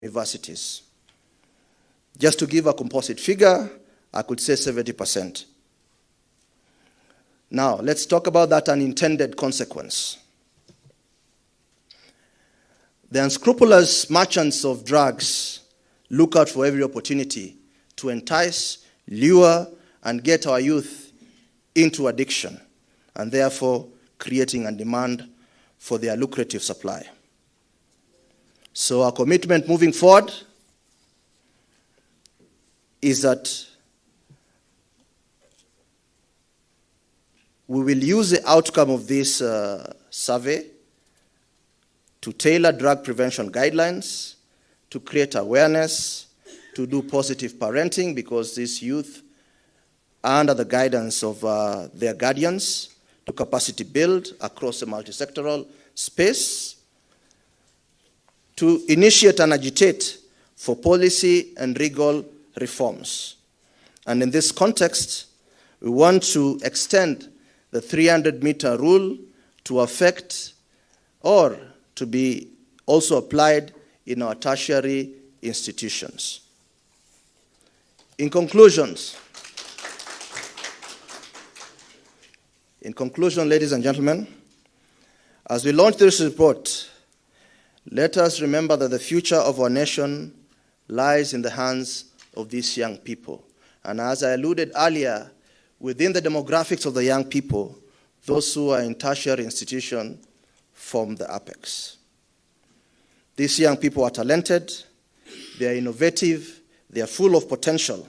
universities. Just to give a composite figure, I could say 70%. Now, let's talk about that unintended consequence. The unscrupulous merchants of drugs look out for every opportunity to entice, lure, and get our youth into addiction, and therefore creating a demand for their lucrative supply. So our commitment moving forward is that we will use the outcome of this survey to tailor drug prevention guidelines, to create awareness, to do positive parenting, because these youth are under the guidance of their guardians, to capacity build across the multi-sectoral space, to initiate and agitate for policy and legal reforms. And in this context, we want to extend the 300-meter rule to affect or to be also applied in our tertiary institutions. In conclusion, ladies and gentlemen, as we launch this report, let us remember that the future of our nation lies in the hands of these young people. And as I alluded earlier, within the demographics of the young people, those who are in tertiary institution form the apex. These young people are talented, they are innovative, they are full of potential.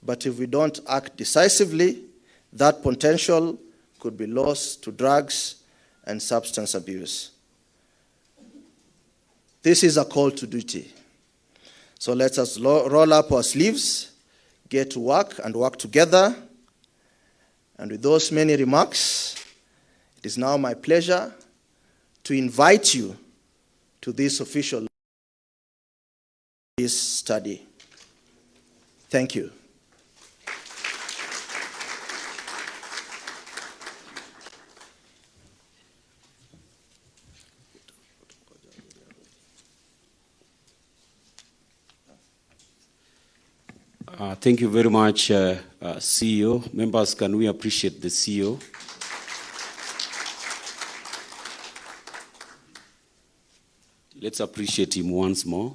But if we don't act decisively, that potential could be lost to drugs and substance abuse. This is a call to duty. So let us roll up our sleeves, get to work and work together. And with those many remarks, it is now my pleasure to invite you to this official study. Thank you. Thank you very much, CEO. Members, can we appreciate the CEO? Let's appreciate him once more.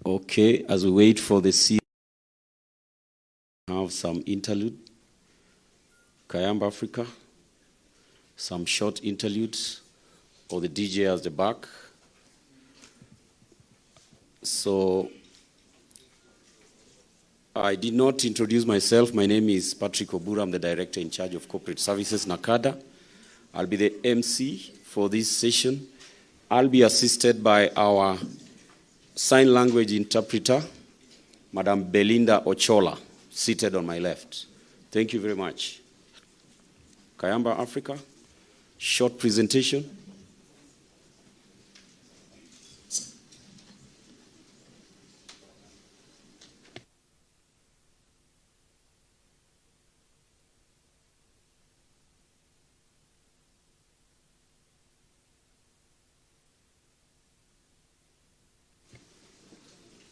Okay, as we wait for the CEO, have some interlude. KIPCHUMBA Africa, some short interludes, or the DJ at the back. So, I did not introduce myself. My name is Patrick Obura. I'm the Director in charge of Corporate Services, NACADA. I'll be the MC for this session. I'll be assisted by our sign language interpreter, Madam Belinda Ochola, seated on my left. Thank you very much. KIPCHUMBA Africa, short presentation.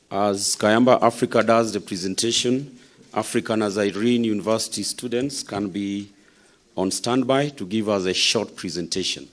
As KIPCHUMBA Africa does the presentation, African Nazarene University students can be on standby to give us a short presentation.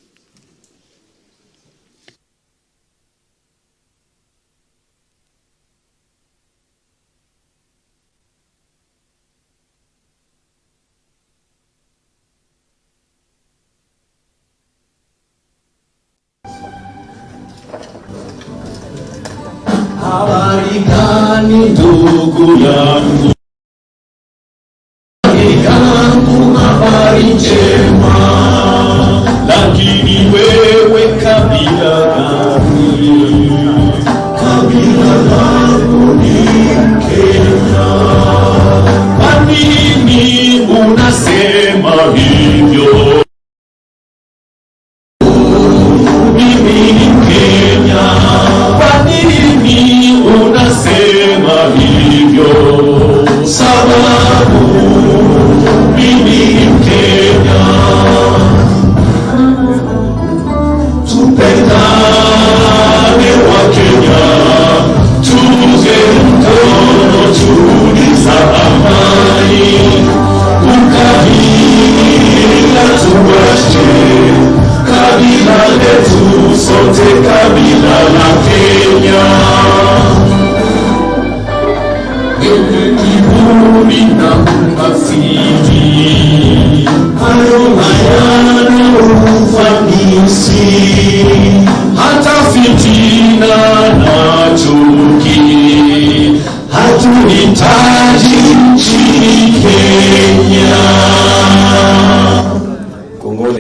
Habari gani ndugu yangu, habari njema, lakini wewe kabila gani? Kabila langu ni Kenya. Kwa nini unasema hivyo? Mimi ni Kenya. Kwa nini unasema hivyo? Sababu mimi ni Mkenya. letu sote kabila la Kenya. Yenye kiburi na ukafiri, hayo hayana ufanisi, hata fitina na chuki, hatuhitaji nchini Kenya.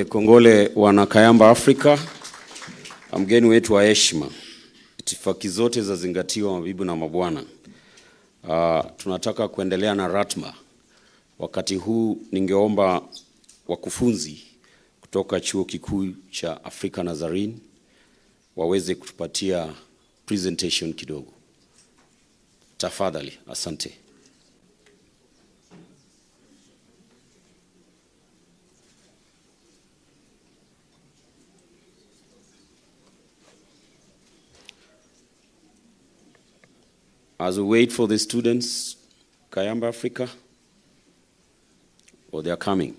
Kongole wana Kayamba Afrika, mgeni wetu wa heshima. Itifaki zote zazingatiwa, mabibi na mabwana. Tunataka kuendelea na ratma. Wakati huu ningeomba wakufunzi kutoka chuo kikuu cha Afrika Nazarene waweze kutupatia presentation kidogo. Tafadhali, asante. As we wait for the students, Kayamba Africa, or they are coming.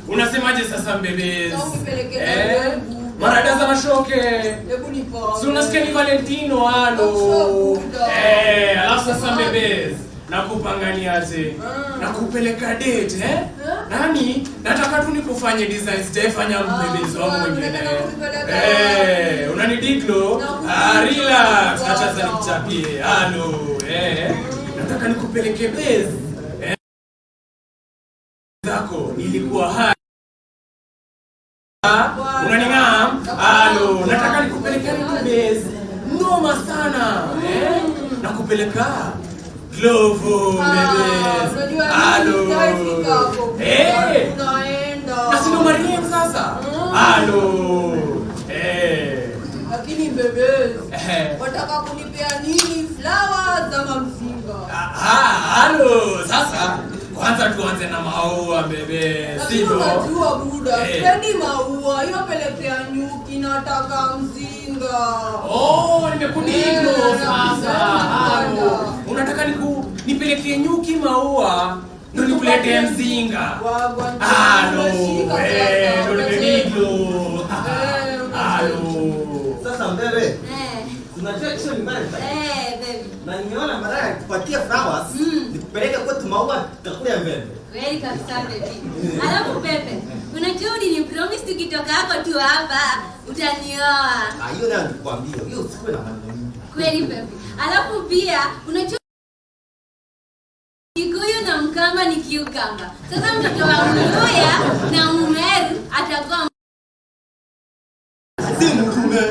Unasemaje sasa mbebes? Marada za mashoke. Si unasikia ni Valentino alafu sasa mbebes. Nakupanganiaje? Nakupeleka date Nani? Nataka tu nikufanye design sijafanya mbebes wangu mwingine. Unanidiglo? Relax, acha sasa nikuchapie. Nataka nikupeleke base. Zako nilikuwa hai. Unaningam? Nataka nikupeleke base. Noma sana. Nakupeleka Glovo bebes. Na sino Mariam sasa. Lakini bebes, wataka kunipea nini? Flowers ama mzinga? Sasa kwanza tuanze na maua bebe. Sivyo? Unajua buda, sipendi maua, hiyo pelekea nyuki, nataka mzinga. Nimekudigo sasa. Unataka nipelekee nyuki maua, ndo nikulete mzinga. Ndo nimekudigo. Sasa mbebe. Unajua kisho ni mbaya sasa. Baby. Na nimeona mara ya kupatia flowers, nikupeleke kwetu maua tutakula mbebe. Kweli kabisa baby. Alafu Pepe, unajua ni promise tukitoka hapo tu hapa utanioa. Hiyo ndio nikwambia. Hiyo usiwe na maneno mengi. Kweli Pepe. Alafu pia unajua Kikuyu na Mkamba ni Kiukamba. Sasa mtoto wa Mluya na Mumeru atakuwa si Mtume.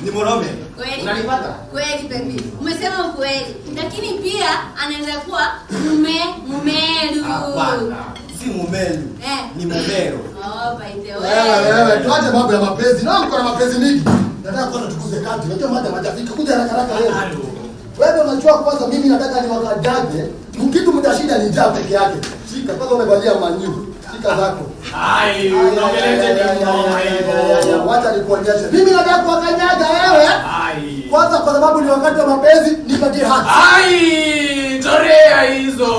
Ni Morome. Kweli. Unanipata? Kweli baby. Umesema kweli. Lakini pia anaweza kuwa Mumeru. Hapana. Si Mumeru. Ni Mumero. By the way. Wewe tuache mambo ya mapenzi. Na mko na mapenzi mingi. Nataka kwanza tukuze kati. Unajua mada majafika kuja haraka wewe. Wewe unajua kwanza mimi nataka ni wakadaje. Mkitu mtashinda ni njaa peke yake. Shika kwanza umevalia manyu. Shika zako. Unameleta ni ngoma hivyo. Wacha nikuonyeshe. Mimi nataka kuwakanyaga wewe. Kwanza kwa sababu ni wakati wa mapenzi, nipatie haki. Torea hizo.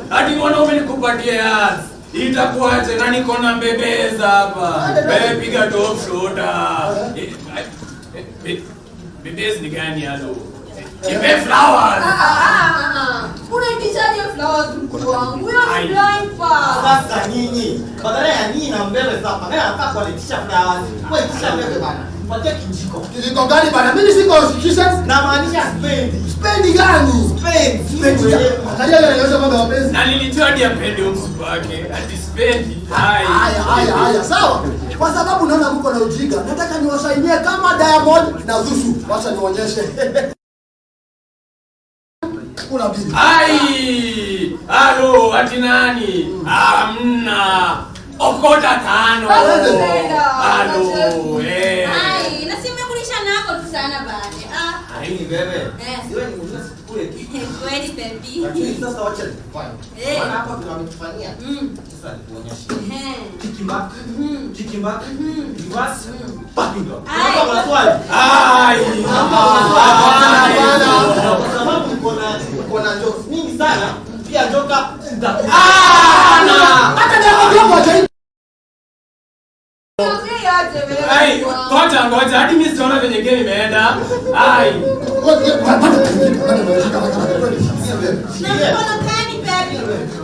Hadi mwanaume nikupatie haki. Itakuaje na niko na mbebeza hapa. Wewe piga top shoulder. Bebezi ni gani halo? Nipe flowers. Unaitishaje flowers mtu wangu? Huyo ni blind pass. Sasa nyinyi, badala ya nyinyi na mbele sasa, ngani anataka kuitisha flowers. Wewe itisha mbele bana. Tupatie kijiko. Kijiko gani bana? Mimi siko citizen. Na maanisha spendi. Spendi gani? Spendi. Angalia leo anaweza mambo ya mapenzi. Na nilitoa dia pende msupu wake. Ati spendi. Haya, sawa. Kwa sababu naona mko na ujinga. Nataka niwasaidie kama Diamond na Zuchu. Wacha nionyeshe. Kuna bibi. Halo, ati nani? Hamna. Okota 5. Halo, na simekulisha nako tu sana bale. Ni wewe. Siwe ni mzee sikule. Kweli baby. Lakini sasa wacha tufanye. Maana hapa tunamtufanyia. Sasa nikuonyeshe. Kikimba. Reverse. Parking lot. Hapa kuna swali. Sababu uko na jokes mingi sana. Pia joka hata ndio moja. Ngoja hadi mimi siona venye game imeenda.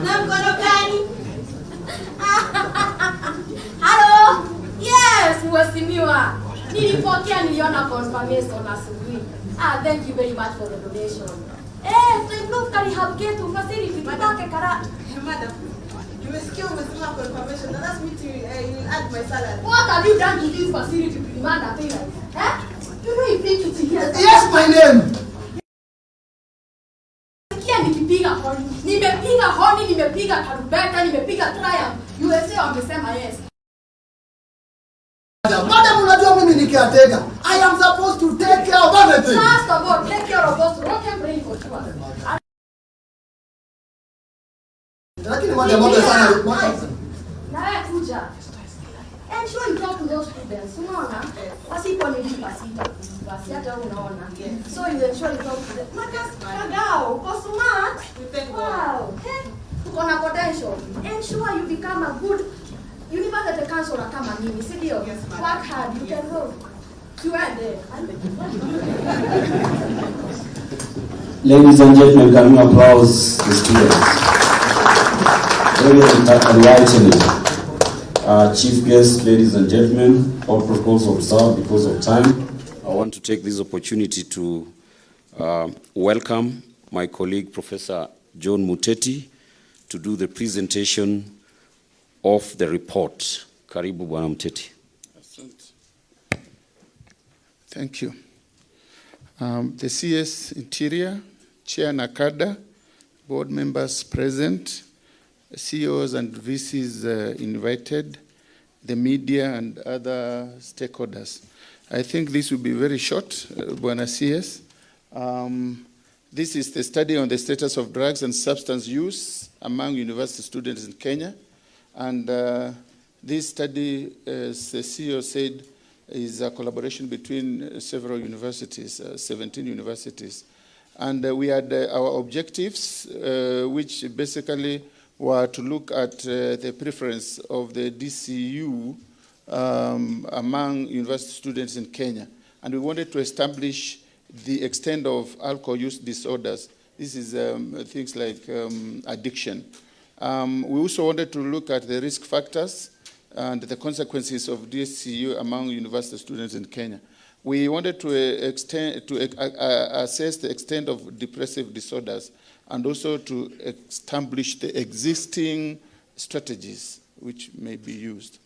Na mkono gani? Hello. Yes, mheshimiwa. Nilipokea, niliona confirmation asubuhi. Thank you very much for the donation. Tuimprove rehab yetu facility tutake kara. Madam, umesikia umesema confirmation. The last meeting you'll add my salary. What have you done to this facility to demand a payment? You know you think it's here. Yes, my name. Nikipiga honi. Nimepiga honi, nimepiga tarumbeta, nimepiga triumph. USA wamesema yes. Madam, unajua mimi ni caretaker. I am supposed to take care of everything. First of all, take care of us. Rock and brain for sure. Lakini moja sana. Na wewe kuja. Ensure you talk to those students. Unaona? Wasipo nilipa sita. Basi hata unaona. So you ensure you talk to them. Magao, uko smart. Wow. Uko na potential. Ensure you become a good university counselor kama mimi, si ndio? Work hard, you can go. Tuende. Ladies and gentlemen, can we applause the students? Very enlightening. Chief guests, ladies and gentlemen, all protocols observed because of time. I want to take this opportunity to welcome my colleague, Professor John Muteti, to do the presentation of the report. Karibu Bwana Muteti. Thank you. The CS Interior, Chair Nakada, board members present, CEOs and VCs invited, the media and other stakeholders. I think this will be very short, Bwana CS. This is the study on the status of drugs and substance use among university students in Kenya. And this study, as the CEO said, is a collaboration between several universities, 17 universities. And we had our objectives, which basically were to look at the preference of the DCU among university students in Kenya. And we wanted to establish the extent of alcohol use disorders. This is things like addiction. We also wanted to look at the risk factors and the consequences of DCU among university students in Kenya. We wanted to assess the extent of depressive disorders and also to establish the existing strategies which may be used.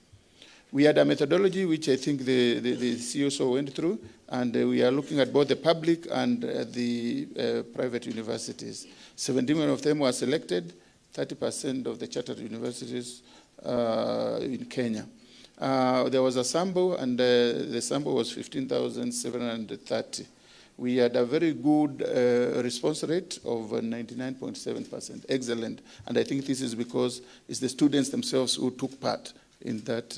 We had a methodology which I think the CEO also went through, and we are looking at both the public and the private universities. 17 of them were selected, 30% of the chartered universities in Kenya. There was a sample, and the sample was 15,730. We had a very good response rate of 99.7%, excellent. And I think this is because it's the students themselves who took part in that,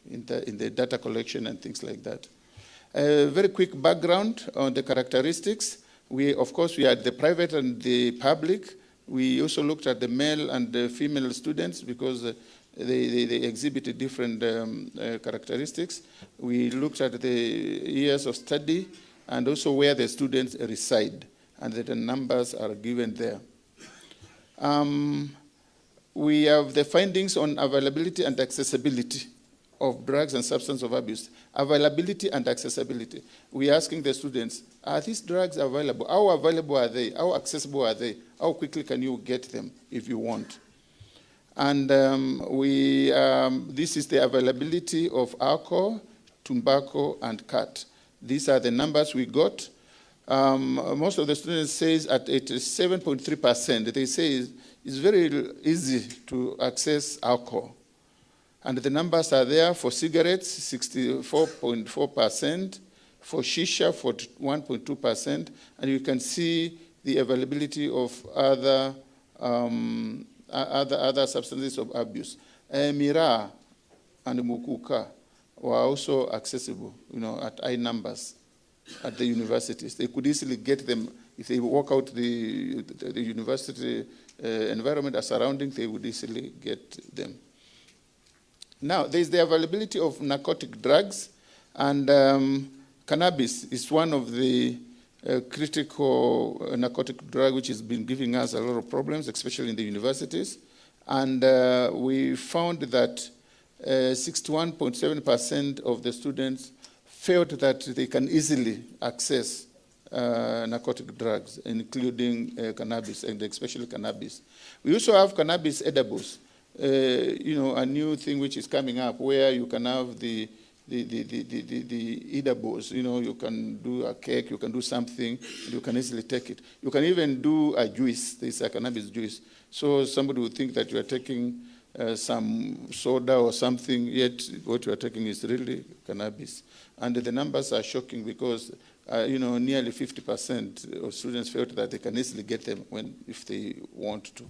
in the data collection and things like that. A very quick background on the characteristics. Of course, we had the private and the public. We also looked at the male and the female students because they exhibited different characteristics. We looked at the years of study and also where the students reside, and the numbers are given there. We have the findings on availability and accessibility of drugs and substance of abuse, availability and accessibility. We're asking the students, are these drugs available? How available are they? How accessible are they? How quickly can you get them if you want? And this is the availability of alcohol, tobacco, and cat. These are the numbers we got. Most of the students say at 87.3%, they say it's very easy to access alcohol. And the numbers are there for cigarettes, 64.4%, for shisha, 41.2%, and you can see the availability of other substances of abuse. Miraa and mukuka were also accessible, at high numbers at the universities. They could easily get them if they walk out the university environment or surroundings. They would easily get them. Now, there's the availability of narcotic drugs, and cannabis is one of the critical narcotic drug which has been giving us a lot of problems, especially in the universities. And we found that 61.7% of the students felt that they can easily access narcotic drugs, including cannabis, and especially cannabis. We also have cannabis edibles. A new thing which is coming up where you can have the edibles. You can do a cake, you can do something, you can easily take it. You can even do a juice. There's a cannabis juice. So somebody would think that you are taking some soda or something, yet what you are taking is really cannabis. And the numbers are shocking because nearly 50% of students felt that they can easily get them if they want to.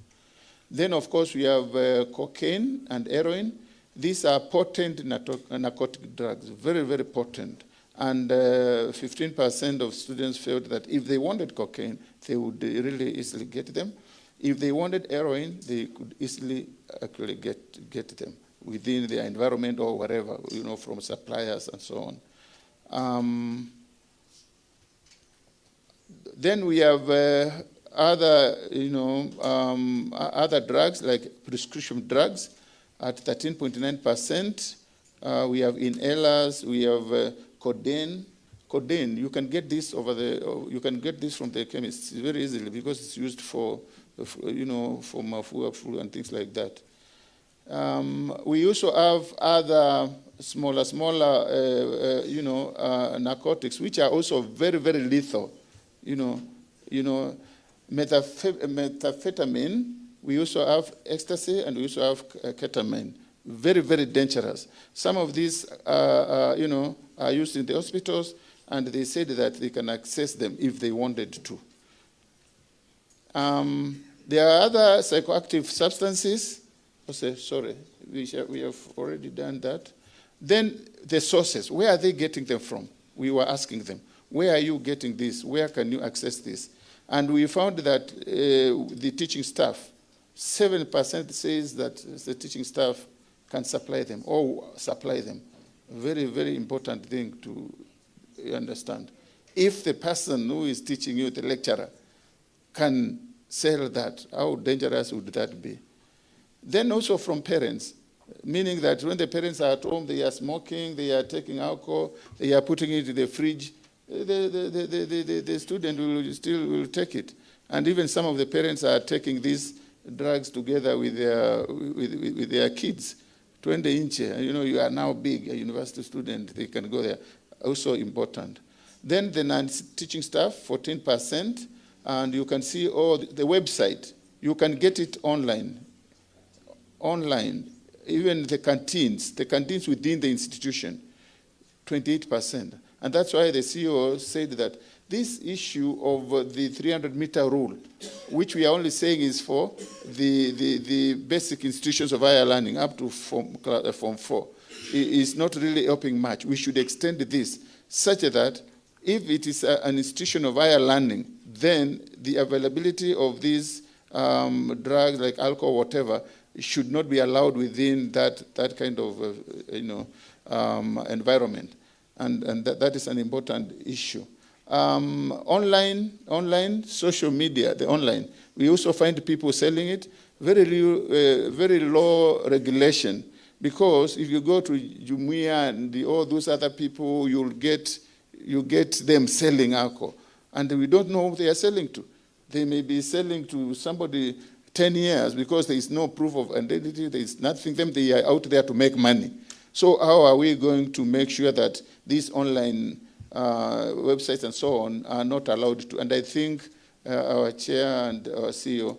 Then, of course, we have cocaine and heroin. These are potent narcotic drugs, very, very potent. And 15% of students felt that if they wanted cocaine, they would really easily get them. If they wanted heroin, they could easily actually get them within their environment or wherever, from suppliers and so on. Then we have other drugs like prescription drugs at 13.9%. We have inhalers. We have codeine. Codeine, you can get this from the chemists very easily because it's used for mafua flu and things like that. We also have other smaller narcotics which are also very, very lethal. Methamphetamine, we also have ecstasy, and we also have ketamine. Very, very dangerous. Some of these are used in the hospitals, and they said that they can access them if they wanted to. There are other psychoactive substances. Sorry, we have already done that. Then the sources, where are they getting them from? We were asking them, where are you getting this? Where can you access this? And we found that the teaching staff, 7% says that the teaching staff can supply them or supply them. Very, very important thing to understand. If the person who is teaching you, the lecturer, can sell that, how dangerous would that be? Then also from parents, meaning that when the parents are at home, they are smoking, they are taking alcohol, they are putting it in the fridge, the student will take it. And even some of the parents are taking these drugs together with their kids. 20 inch, you are now big, a university student, they can go there. Also important. Then the non-teaching staff, 14%, and you can see the website. You can get it online. Even the canteens within the institution, 28%. And that's why the CEO said that this issue of the 300-meter rule, which we are only saying is for the basic institutions of higher learning up to Form 4, is not really helping much. We should extend this such that if it is an institution of higher learning, then the availability of these drugs like alcohol, whatever, should not be allowed within that kind of environment. And that is an important issue. Online, social media, the online. We also find people selling it. Very low regulation. Because if you go to Jumuiya and all those other people, you get them selling alcohol. And we don't know who they are selling to. They may be selling to somebody 10 years because there is no proof of identity, there is nothing, they are out there to make money. So how are we going to make sure that these online websites and so on are not allowed to? And I think our chair and our CEO,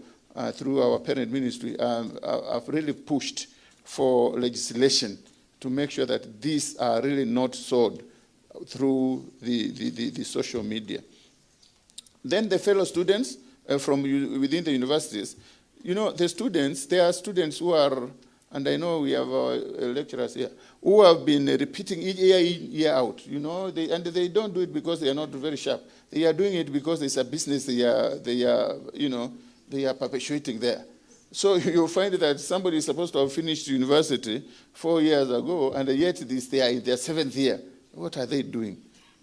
through our parent ministry, have really pushed for legislation to make sure that these are really not sold through the social media. Then the fellow students from within the universities, the students, there are students who are, and I know we have our lecturers here, who have been repeating year in, year out, and they don't do it because they are not very sharp. They are doing it because it's a business they are perpetuating there. So you'll find that somebody is supposed to have finished university 4 years ago, and yet they are in their 7th year. What are they doing?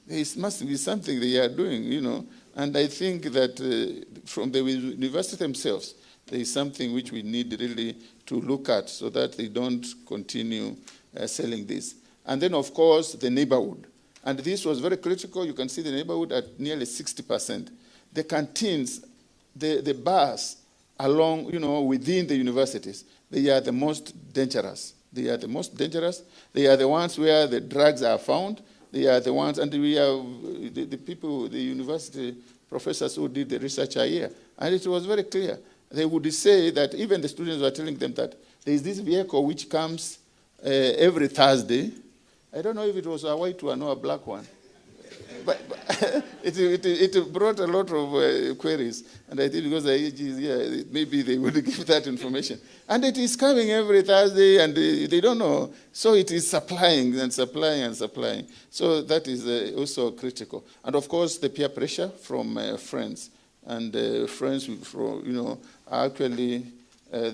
There must be something they are doing, And I think that from the university themselves, there is something which we need really to look at so that they don't continue selling this. And then, of course, the neighborhood. And this was very critical. You can see the neighborhood at nearly 60%. The canteens, the bars along, within the universities, they are the most dangerous. They are the most dangerous. They are the ones where the drugs are found. They are the ones, and we have the people, the university professors who did the research are here. And it was very clear. They would say that even the students were telling them that there is this vehicle which comes every Thursday. I don't know if it was a white one or a black one. But it brought a lot of queries. And I think because the age is here, maybe they would give that information. And it is coming every Thursday, and they don't know. So it is supplying and supplying and supplying. So that is also critical. And of course, the peer pressure from friends. And friends, are actually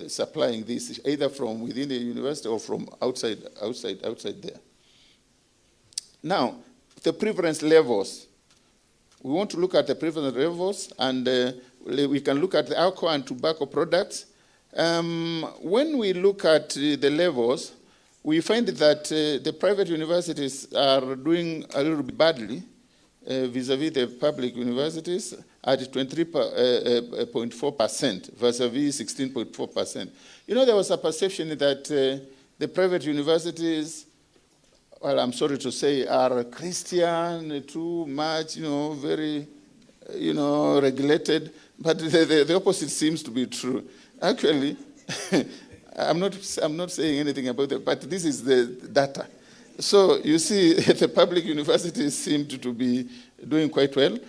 supplying this, either from within the university or from outside there. Now, the preference levels. We want to look at the preference levels, and we can look at the alcohol and tobacco products. When we look at the levels, we find that the private universities are doing a little bit badly vis-a-vis the public universities at 23.4% vis-a-vis 16.4%. There was a perception that the private universities, well, I'm sorry to say, are Christian, too much, very, regulated. But the opposite seems to be true. Actually, I'm not saying anything about that, but this is the data. So you see, the public universities seem to be doing quite well,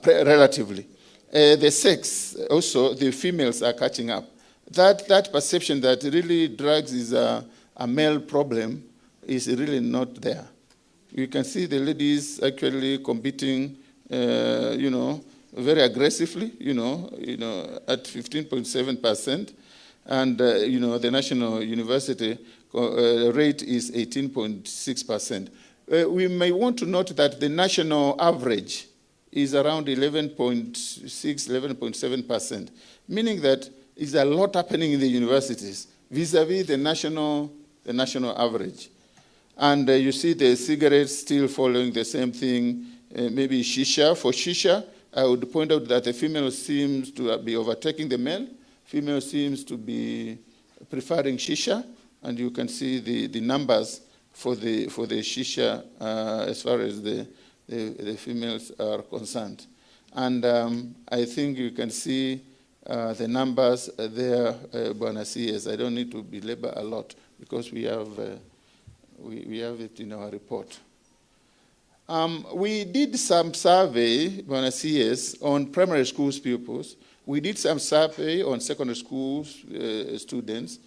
relatively. The sex, also, the females are catching up. That perception that really drugs is a male problem is really not there. You can see the ladies actually competing, very aggressively, at 15.7%, and the national university rate is 18.6%. We may want to note that the national average is around 11.6, 11.7%, meaning that is a lot happening in the universities vis-a-vis the national average. And you see the cigarettes still following the same thing, maybe shisha. For shisha, I would point out that the female seems to be overtaking the male. Female seems to be preferring shisha, and you can see the numbers for the shisha as far as the females are concerned. And I think you can see the numbers there, Bwana CS. I don't need to belabor a lot because we have it in our report. We did some survey, Bwana CS, on primary school pupils. We did some survey on secondary school students.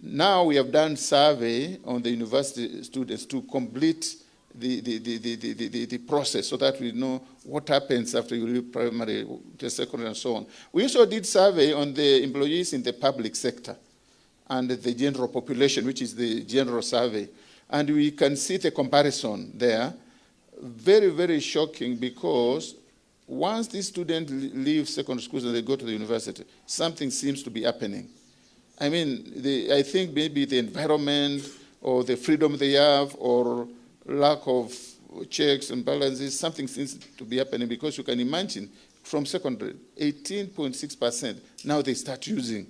Now we have done survey on the university students to complete the process so that we know what happens after you leave primary to secondary and so on. We also did survey on the employees in the public sector and the general population, which is the general survey. And we can see the comparison there. Very, very shocking, because once these students leave secondary schools and they go to the university, something seems to be happening. I mean, I think maybe the environment or the freedom they have or lack of checks and balances, something seems to be happening, because you can imagine from secondary, 18.6%, now they start using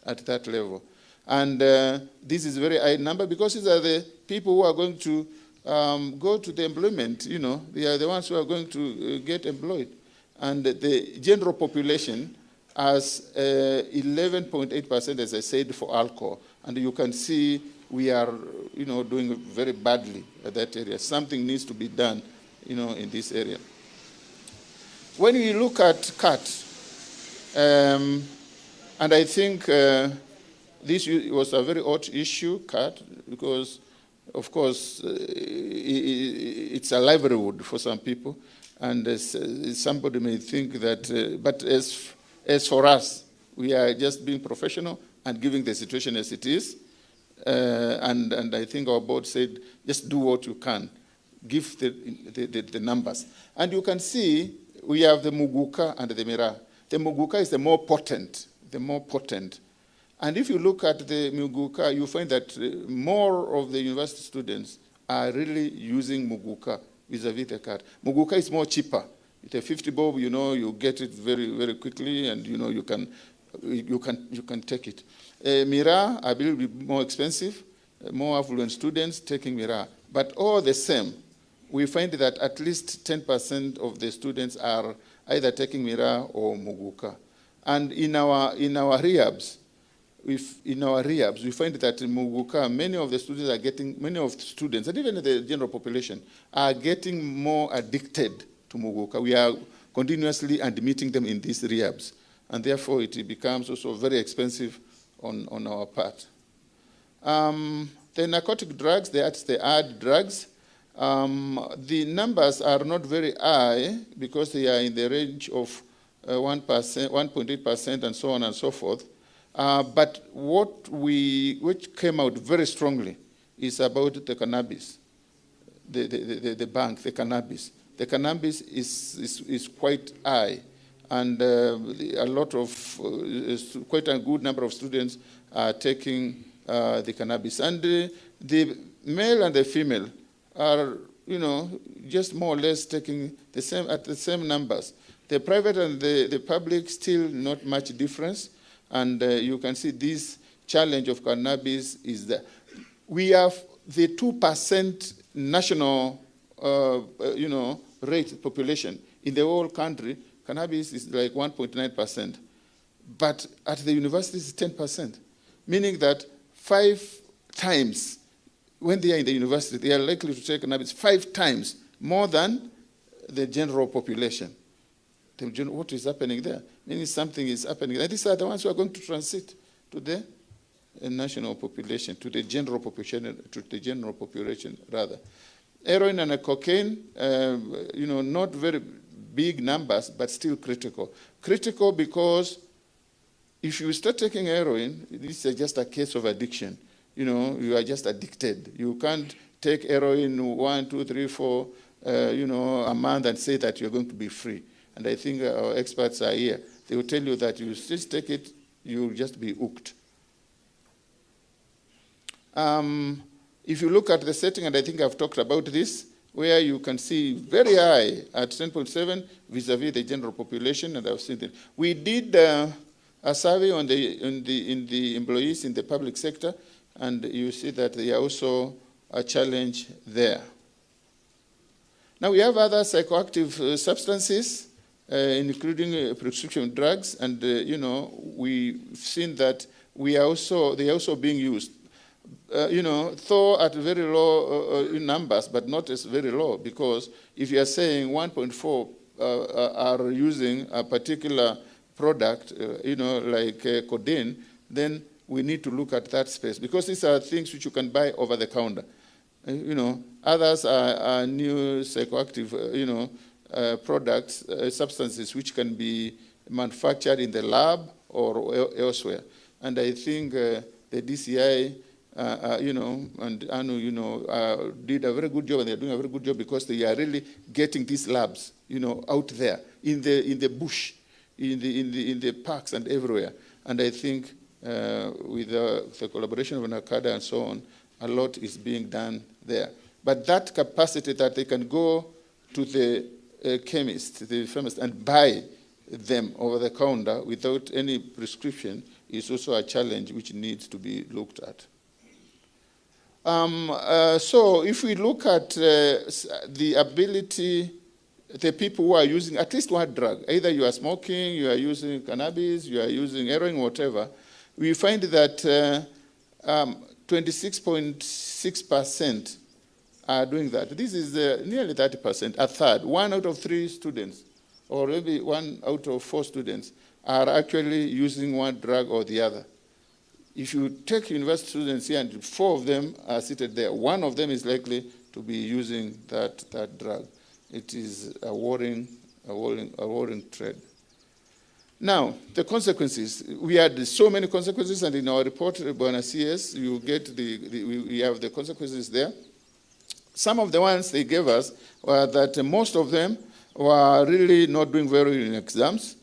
at that level. And this is a very high number, because these are the people who are going to go to the employment, you know, they are the ones who are going to get employed. And the general population has 11.8%, as I said, for alcohol. And you can see we are, you know, doing very badly at that area. Something needs to be done, you know, in this area. When we look at CAT, and I think this was a very hot issue, CAT, because, of course, it's a livelihood for some people. And somebody may think that, but as for us, we are just being professional and giving the situation as it is. And I think our board said, just do what you can. Give the numbers. And you can see we have the Muguka and the Mira. The Muguka is the more potent. And if you look at the Muguka, you find that more of the university students are really using Muguka vis-a-vis the card. Muguka is more cheaper. With a 50 bob, you know, you get it very, very quickly, and you know you can take it. Mira, I believe, will be more expensive. More affluent students taking Mira, but all the same, we find that at least 10% of the students are either taking Mira or Muguka. And in our rehabs, we find that in Muguka, many of the students, and even the general population, are getting more addicted to Muguka. We are continuously admitting them in these rehabs, and therefore it becomes also very expensive on our part. The narcotic drugs, that's the hard drugs. The numbers are not very high because they are in the range of 1%, 1.8%, and so on and so forth. But which came out very strongly is about the cannabis, the cannabis. The cannabis is quite high, and a lot of, quite a good number of students are taking the cannabis. And the male and the female are, you know, just more or less taking the same numbers. The private and the public, still not much difference. And you can see this challenge of cannabis is that we have the 2% national, you know, rate population. In the whole country, cannabis is like 1.9%. But at the university, it's 10%, meaning that 5 times, when they are in the university, they are likely to take cannabis 5 times more than the general population. What is happening there? Meaning something is happening. And these are the ones who are going to transit to the national population, to the general population, rather. Heroin and cocaine, you know, not very big numbers, but still critical. Critical because if you start taking heroin, this is just a case of addiction. You know, you are just addicted. You can't take heroin 1, 2, 3, 4, you know, a month and say that you're going to be free. And I think our experts are here. They will tell you that you still take it, you'll just be hooked. If you look at the setting, and I think I've talked about this, where you can see very high at 10.7 vis-a-vis the general population, and I've seen it. We did a survey on the employees in the public sector, and you see that they are also a challenge there. Now we have other psychoactive substances, including prescription drugs, and you know, we've seen that they are also being used. You know, though at very low numbers, but not as very low, because if you are saying 1.4 are using a particular product, you know, like codeine, then we need to look at that space, because these are things which you can buy over the counter. You know, others are new psychoactive, you know, products, substances which can be manufactured in the lab or elsewhere. And I think the DCI, you know, and ANU, you know, did a very good job, and they're doing a very good job because they are really getting these labs, you know, out there in the bush, in the parks and everywhere. And I think with the collaboration of NACADA and so on, a lot is being done there. But that capacity that they can go to the chemist, the pharmacist, and buy them over the counter without any prescription is also a challenge which needs to be looked at. So if we look at the ability, the people who are using at least one drug, either you are smoking, you are using cannabis, you are using heroin, whatever, we find that 26.6% are doing that. This is nearly 30%, a third. 1 out of 3 students, or maybe 1 out of 4 students, are actually using one drug or the other. If you take university students here and 4 of them are seated there, 1 of them is likely to be using that drug. It is a worrying trend. Now, the consequences. We had so many consequences, and in our report, Buena CS, you get we have the consequences there. Some of the ones they gave us were that most of them were really not doing very well in exams.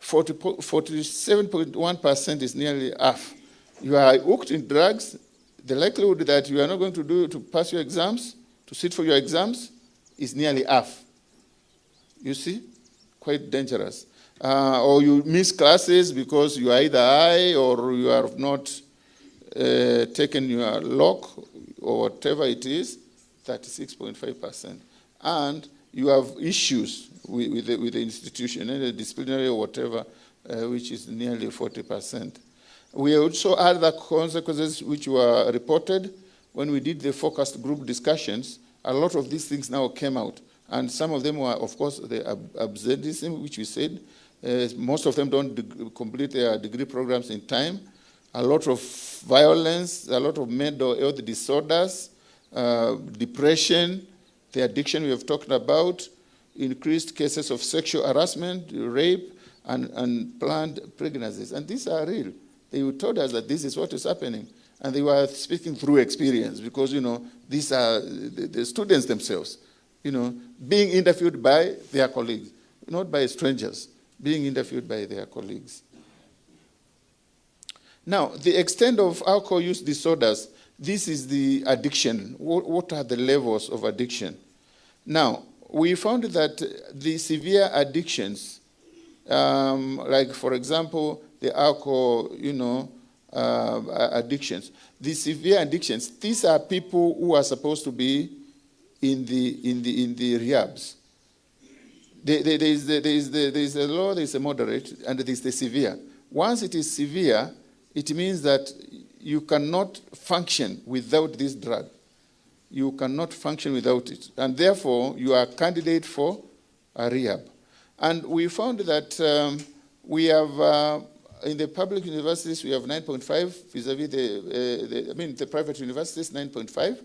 47.1% is nearly half. You are hooked in drugs. The likelihood that you are not going to pass your exams, to sit for your exams, is nearly half. You see? Quite dangerous. Or you miss classes because you are either high or you have not taken your lock or whatever it is, 36.5%. And you have issues with the institution, the disciplinary or whatever, which is nearly 40%. We also had the consequences which were reported when we did the focused group discussions. A lot of these things now came out. And some of them were, of course, the absenteeism, which we said. Most of them don't complete their degree programs in time. A lot of violence, a lot of mental health disorders, depression, the addiction we have talked about, increased cases of sexual harassment, rape, and planned pregnancies. And these are real. They told us that this is what is happening. And they were speaking through experience because, these are the students themselves, being interviewed by their colleagues, not by strangers, being interviewed by their colleagues. Now, the extent of alcohol use disorders, this is the addiction. What are the levels of addiction? Now, we found that the severe addictions, like, for example, the alcohol, addictions. The severe addictions, these are people who are supposed to be in the rehabs. There is a low, there is a moderate, and there is the severe. Once it is severe, it means that you cannot function without this drug. You cannot function without it. And therefore, you are a candidate for a rehab. And we found that we have, in the public universities, we have 9.5 vis-a-vis the private universities, 9.5,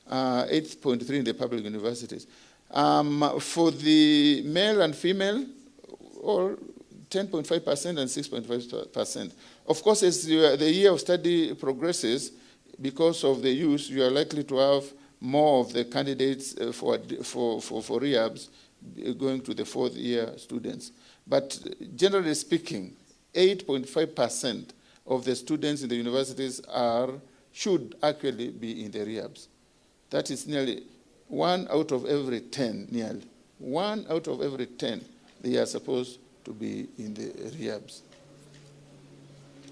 8.3 in the public universities. For the male and female, or 10.5% and 6.5%. Of course, as the year of study progresses, because of the use, you are likely to have more of the candidates for rehabs going to the 4th year students. But generally speaking, 8.5% of the students in the universities should actually be in the rehabs. That is nearly 1 out of every 10, nearly. 1 out of every 10, they are supposed to be in the rehabs.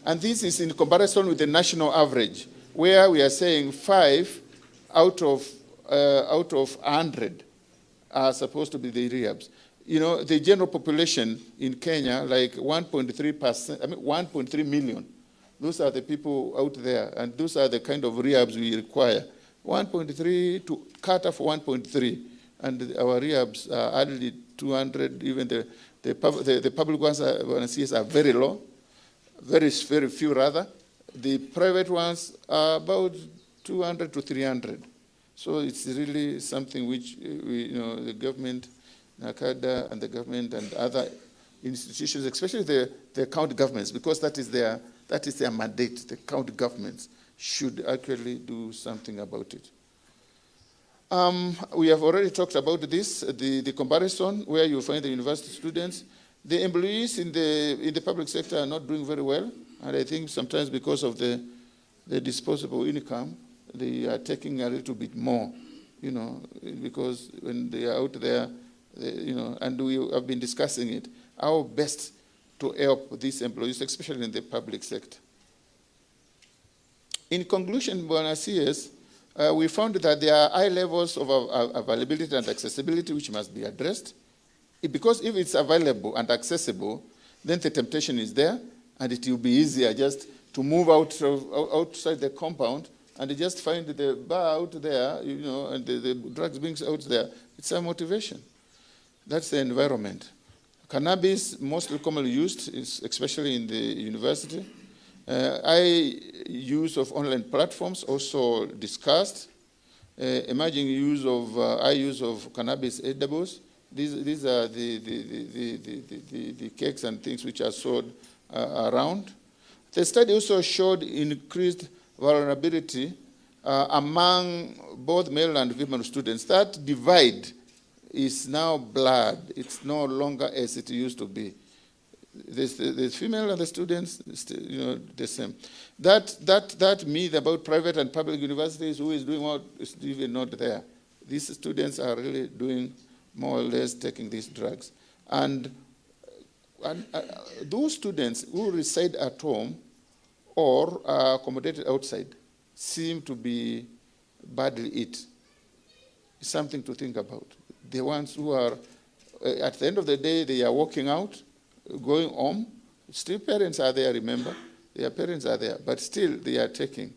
And this is in comparison with the national average, where we are saying 5 out of 100 are supposed to be the rehabs. The general population in Kenya, like 1.3 million. Those are the people out there, and those are the kind of rehabs we require. 1.3 to cut off 1.3, and our rehabs are hardly 200. Even the public ones are very low, very few rather. The private ones are about 200 to 300. So it's really something which the government, NACADA, and the government and other institutions, especially the county governments, because that is their mandate. The county governments should actually do something about it. We have already talked about this, the comparison where you find the university students. The employees in the public sector are not doing very well, And I think sometimes because of the disposable income, they are taking a little bit more, because when they are out there, and we have been discussing it, how best to help these employees, especially in the public sector. In conclusion, Bwana CS, we found that there are high levels of availability and accessibility which must be addressed. Because if it's available and accessible, then the temptation is there, and it will be easier just to move outside the compound and just find the bar out there, and the drugs being out there. It's a motivation. That's the environment. Cannabis, most commonly used, is especially in the university. Use of online platforms also discussed. Emerging use of cannabis edibles. These are the cakes and things which are sold around. The study also showed increased vulnerability among both male and female students. That divide is now blurred. It's no longer as it used to be. The female and the students, the same. That myth about private and public universities, who is doing what, is even not there. These students are really doing more or less taking these drugs. And those students who reside at home or are accommodated outside seem to be badly hit. It's something to think about. The ones who are, at the end of the day, they are walking out, going home. Still parents are there, remember? Their parents are there, but still they are taking.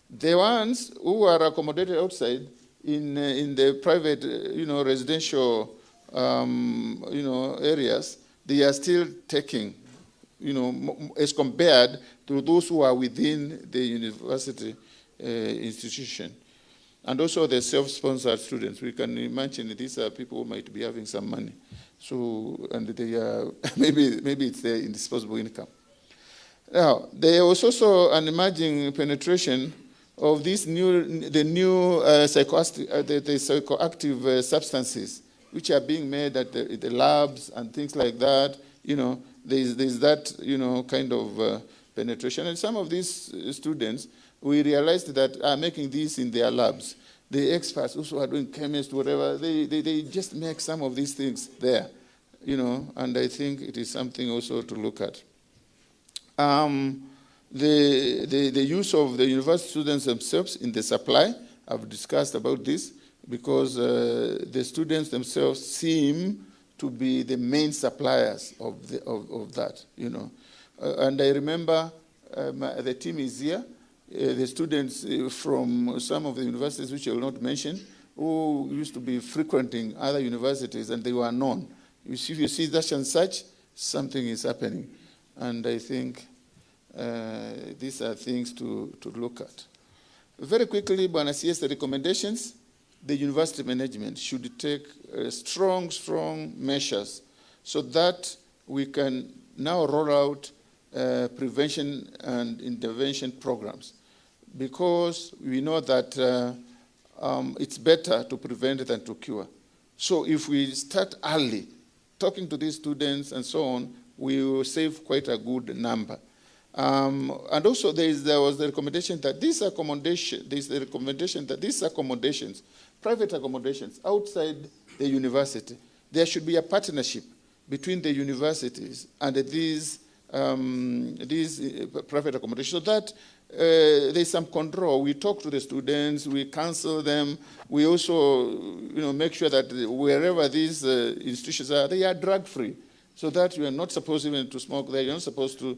The ones who are accommodated outside in the private, residential, areas, they are still taking, as compared to those who are within the university institution. And also the self-sponsored students. We can imagine these are people who might be having some money. So, and they are, maybe it's their indisposable income. Now, there was also an emerging penetration of the new psychoactive substances, which are being made at the labs and things like that. There's that, kind of penetration. And some of these students, we realized that are making these in their labs. The experts also are doing chemistry, whatever, they just make some of these things there, and I think it is something also to look at. The use of the university students themselves in the supply, I've discussed about this, because the students themselves seem to be the main suppliers of that, And I remember the team is here, the students from some of the universities, which I will not mention, who used to be frequenting other universities, and they were known. If you see that and such, something is happening. And I think these are things to look at. Very quickly, Bwana CS, the recommendations. The university management should take strong measures so that we can now roll out prevention and intervention programs, because we know that it's better to prevent than to cure. So if we start early, talking to these students and so on, we will save quite a good number. And also there was the recommendation that these accommodations, private accommodations outside the university, there should be a partnership between the universities and these private accommodations, so that there's some control. We talk to the students, we counsel them, we also make sure that wherever these institutions are, they are drug-free, so that you are not supposed even to smoke there, you're not supposed to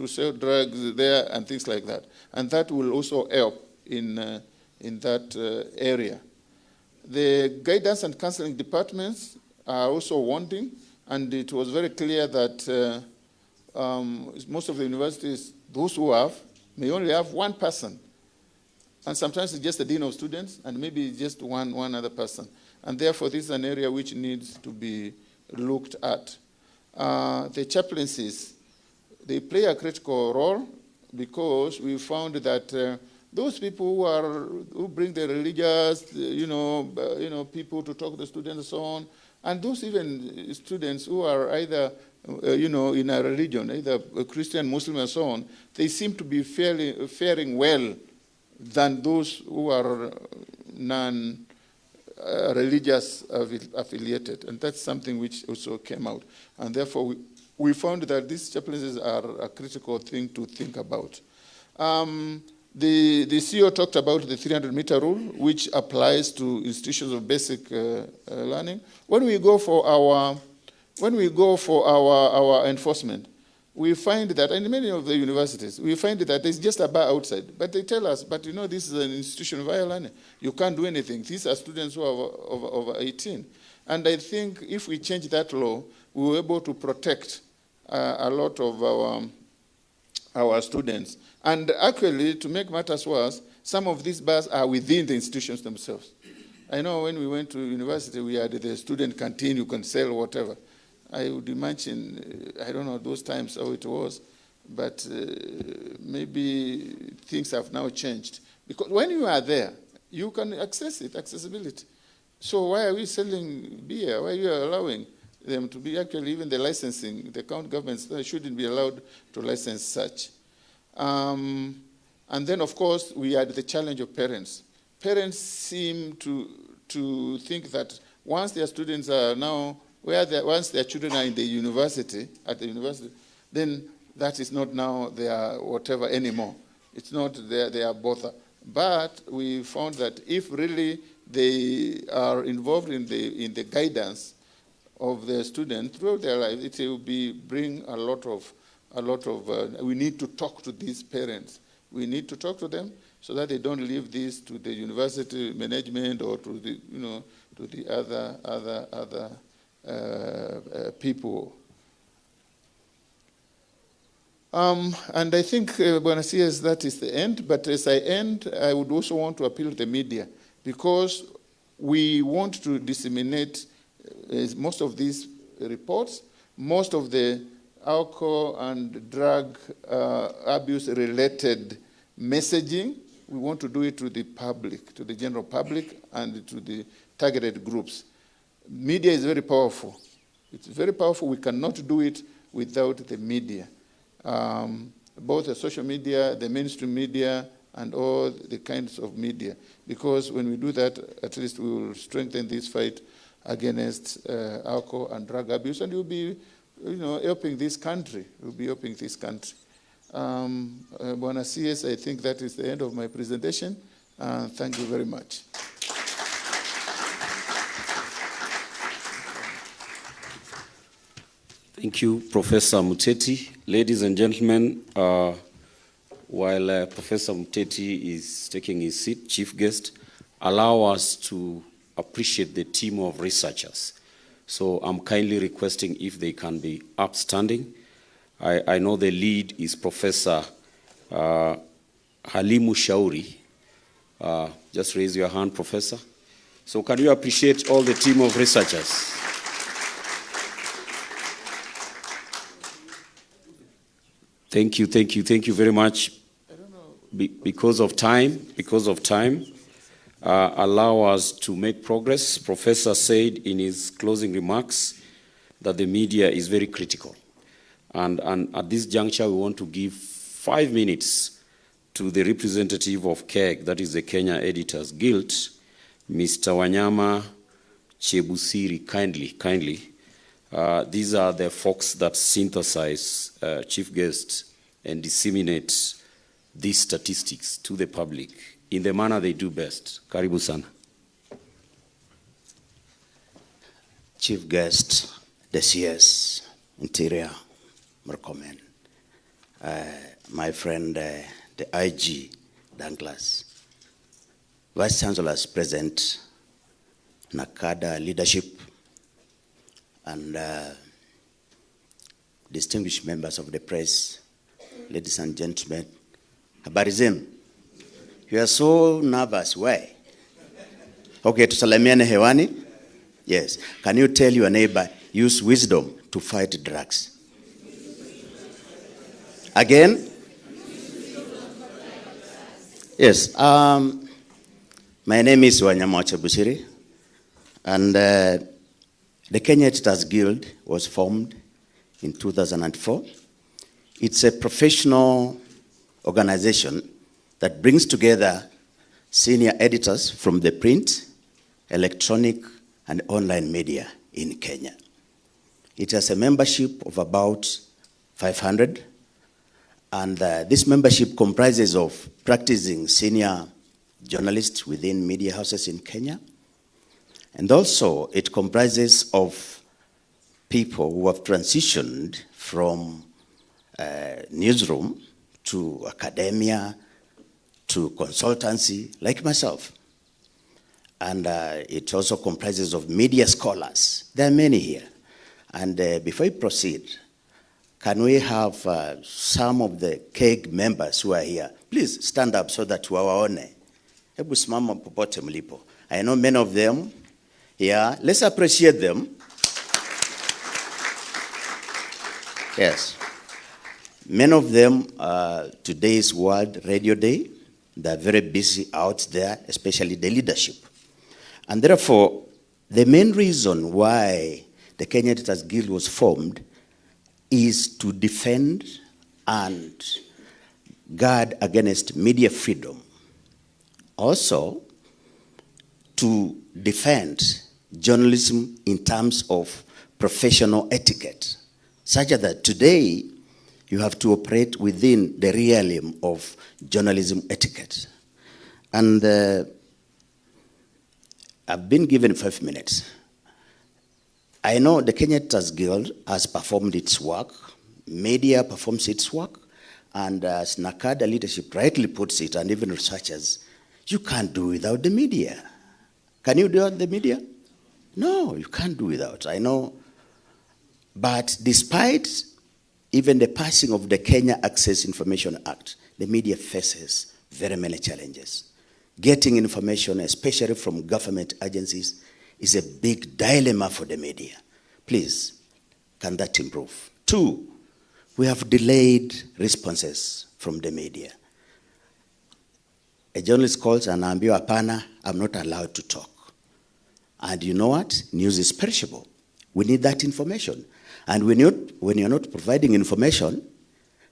sell drugs there and things like that. And that will also help in that area. The guidance and counseling departments are also wanting, and it was very clear that most of the universities, those who have, may only have one person. And sometimes it's just the dean of students, and maybe just one other person. And therefore, this is an area which needs to be looked at. The chaplaincies, they play a critical role, because we found that those people who bring the religious, people to talk to the students and so on, and those even students who are either in our religion, either a Christian, Muslim, and so on, they seem to be faring well than those who are non-religious affiliated. And that's something which also came out. And therefore, we found that these chaplaincies are a critical thing to think about. The CEO talked about the 300-meter rule, which applies to institutions of basic learning. When we go for our enforcement, we find that, in many of the universities, we find that it's just a bar outside. But they tell us, but this is an institution of higher learning. You can't do anything. These are students who are over 18. And I think if we change that law, we will be able to protect a lot of our students. And actually, to make matters worse, some of these bars are within the institutions themselves. I know when we went to university, we had the student canteen, you can sell whatever. I would imagine, I don't know those times how it was, but maybe things have now changed. Because when you are there, you can access it, accessibility. So why are we selling beer? Why are you allowing them to be actually, even the licensing, the county governments shouldn't be allowed to license such. And then, of course, we had the challenge of parents. Parents seem to think that once their students are now, once their children are in the university, then that is not now their whatever anymore. It's not their bother. But we found that if really they are involved in the guidance of their students throughout their life, it will bring a lot of. We need to talk to these parents. We need to talk to them so that they don't leave this to the university management or to the to the other people. And I think, Bwana CS, that is the end. But as I end, I would also want to appeal to the media, because we want to disseminate most of these reports, most of the alcohol and drug abuse-related messaging. We want to do it to the public, to the general public, and to the targeted groups. Media is very powerful. It's very powerful. We cannot do it without the media. Both the social media, the mainstream media, and all the kinds of media. Because when we do that, at least we will strengthen this fight against alcohol and drug abuse, and we'll be helping this country. We'll be helping this country. Bwana CS, I think that is the end of my presentation. Thank you very much. Thank you, Professor Muteti. Ladies and gentlemen, while Professor Muteti is taking his seat, chief guest, allow us to appreciate the team of researchers. So I'm kindly requesting if they can be upstanding. I know the lead is Professor Halimu Shauri. Just raise your hand, Professor. So can you appreciate all the team of researchers? Thank you very much. Because of time, allow us to make progress. Professor said in his closing remarks that the media is very critical. And at this juncture, we want to give 5 minutes to the representative of KEG, that is the Kenya Editors Guild, Mr. Wanyama Chebusiri, kindly. These are the folks that synthesize, chief guests, and disseminate these statistics to the public in the manner they do best. Karibu sana. Chief guest, the CS, Interior, MURKOMEN, my friend, the IG, Douglas, Vice Chancellors present, NACADA leadership, and distinguished members of the press, ladies and gentlemen, habari zenu? You are so nervous, why? Okay, tusalamiane hewani? Yes. Can you tell your neighbor, use wisdom to fight drugs? Again? Yes. My name is Wanyama Chebusiri, and the Kenya Editors Guild was formed in 2004. It's a professional organization that brings together senior editors from the print, electronic, and online media in Kenya. It has a membership of about 500, and this membership comprises of practicing senior journalists within media houses in Kenya, and also it comprises of people who have transitioned from newsroom to academia to consultancy, like myself. And it also comprises of media scholars. There are many here. And before we proceed, can we have some of the KEG members who are here? Please stand up so that tuwawaone. Hebu simama popote mlipo. I know many of them here. Let's appreciate them. Yes. Many of them, today is World Radio Day. They're very busy out there, especially the leadership. And therefore, the main reason why the Kenya Editors Guild was formed is to defend and guard against media freedom. Also, to defend journalism in terms of professional etiquette, such that today you have to operate within the realm of journalism etiquette. And I've been given 5 minutes. I know the Kenya Editors Guild has performed its work, media performs its work, and as NACADA leadership rightly puts it, and even researchers, you can't do without the media. Can you do without the media? No, you can't do without. I know. But despite even the passing of the Kenya Access Information Act, the media faces very many challenges. Getting information, especially from government agencies, is a big dilemma for the media. Please, can that improve? 2, we have delayed responses from the media. A journalist calls and anaambiwa hapana, I'm not allowed to talk. And you know what? News is perishable. We need that information. And when you're not providing information,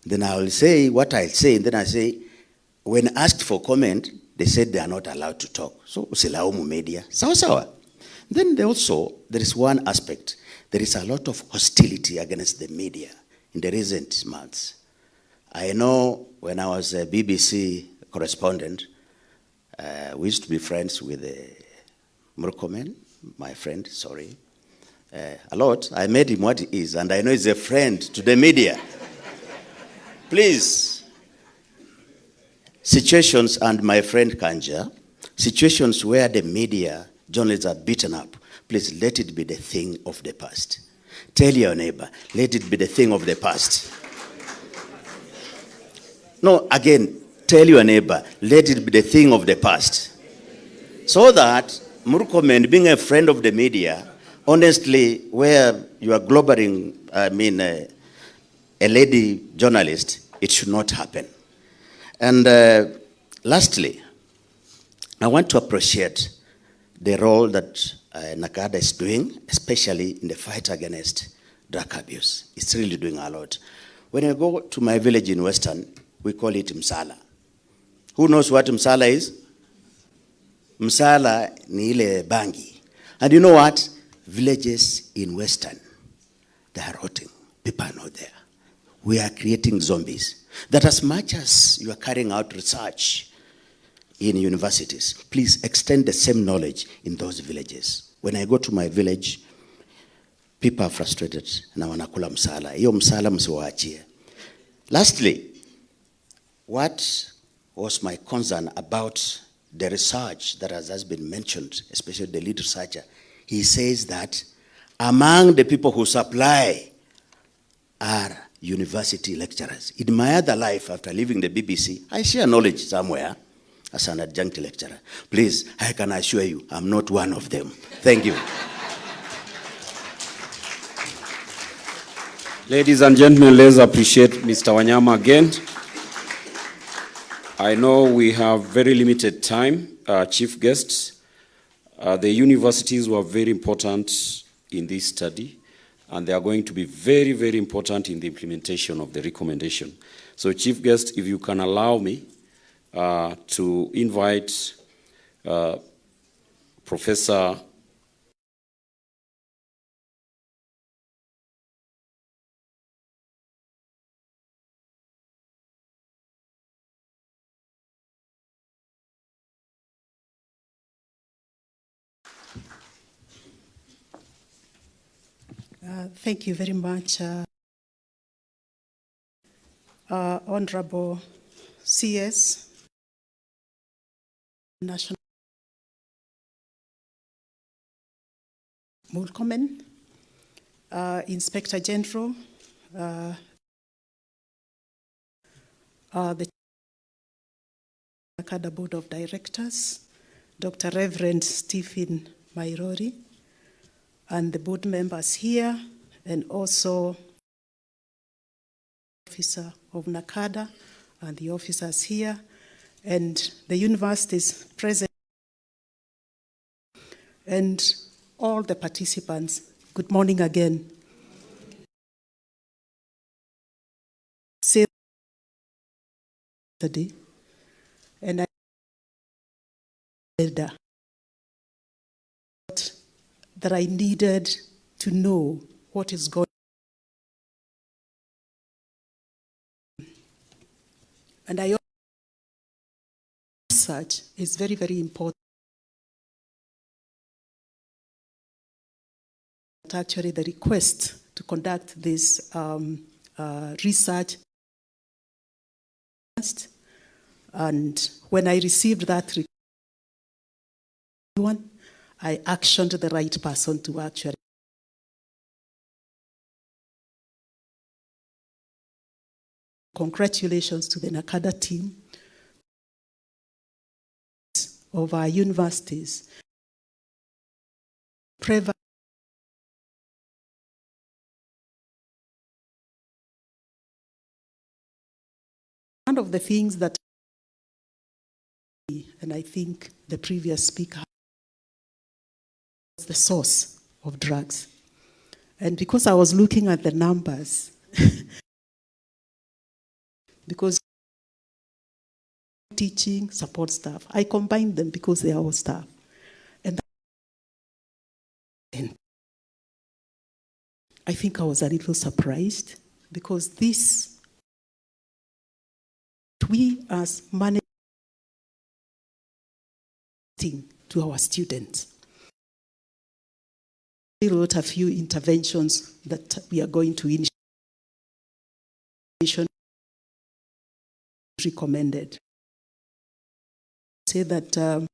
then I will say what I'll say, and then I say, when asked for comment, they said they are not allowed to talk. So, usilaumu media. Sawa. Then there is one aspect. There is a lot of hostility against the media in the recent months. I know when I was a BBC correspondent, we used to be friends with MURKOMEN, my friend, sorry. A lot. I made him what he is, and I know he's a friend to the media. Please, situations, and my friend Kanja, situations where the media, journalists are beaten up, please let it be the thing of the past. Tell your neighbor, let it be the thing of the past. No, again, tell your neighbor, let it be the thing of the past. So that MURKOMEN, being a friend of the media, honestly, where you are globbering, a lady journalist, it should not happen. And lastly, I want to appreciate the role that NACADA is doing, especially in the fight against drug abuse. It's really doing a lot. When I go to my village in Western, we call it Msala. Who knows what Msala is? Msala ni ile bangi. And you know what? Villages in Western, they are rotting. People are not there. We are creating zombies. That as much as you are carrying out research in universities, please extend the same knowledge in those villages. When I go to my village, people are frustrated na wanakula msala. Hiyo msala msiwaachie. Lastly, what was my concern about the research that has been mentioned, especially the lead researcher? He says that among the people who supply are university lecturers. In my other life, after leaving the BBC, I share knowledge somewhere as an adjunct lecturer. Please, I can assure you, I'm not one of them. Thank you. Ladies and gentlemen, let's appreciate Mr. Wanyama again. I know we have very limited time, chief guests. The universities were very important in this study. and they are going to be very, very important in the implementation of the recommendation. So, Chief Guest, if you can allow me to invite Professor Thank you very much, Honorable CS, National MURKOMEN, Inspector General, the NACADA Board of Directors, Dr. Reverend Stephen Mairori, and the board members here, and also the officer of NACADA and the officers here, and the universities present, and all the participants. Good morning again. Today, and I said that I needed to know what is going on. And I also research is very, very important. Actually, the request to conduct this research, and when I received that request, I actioned the right person to actually. Congratulations to the NACADA team of our universities. One of the things that, and I think the previous speaker, was the source of drugs. And because I was looking at the numbers, because teaching, support staff, I combined them because they are all staff. And I think I was a little surprised because this, we as managing to our students. We wrote a few interventions that we are going to initiate. Recommended. Say that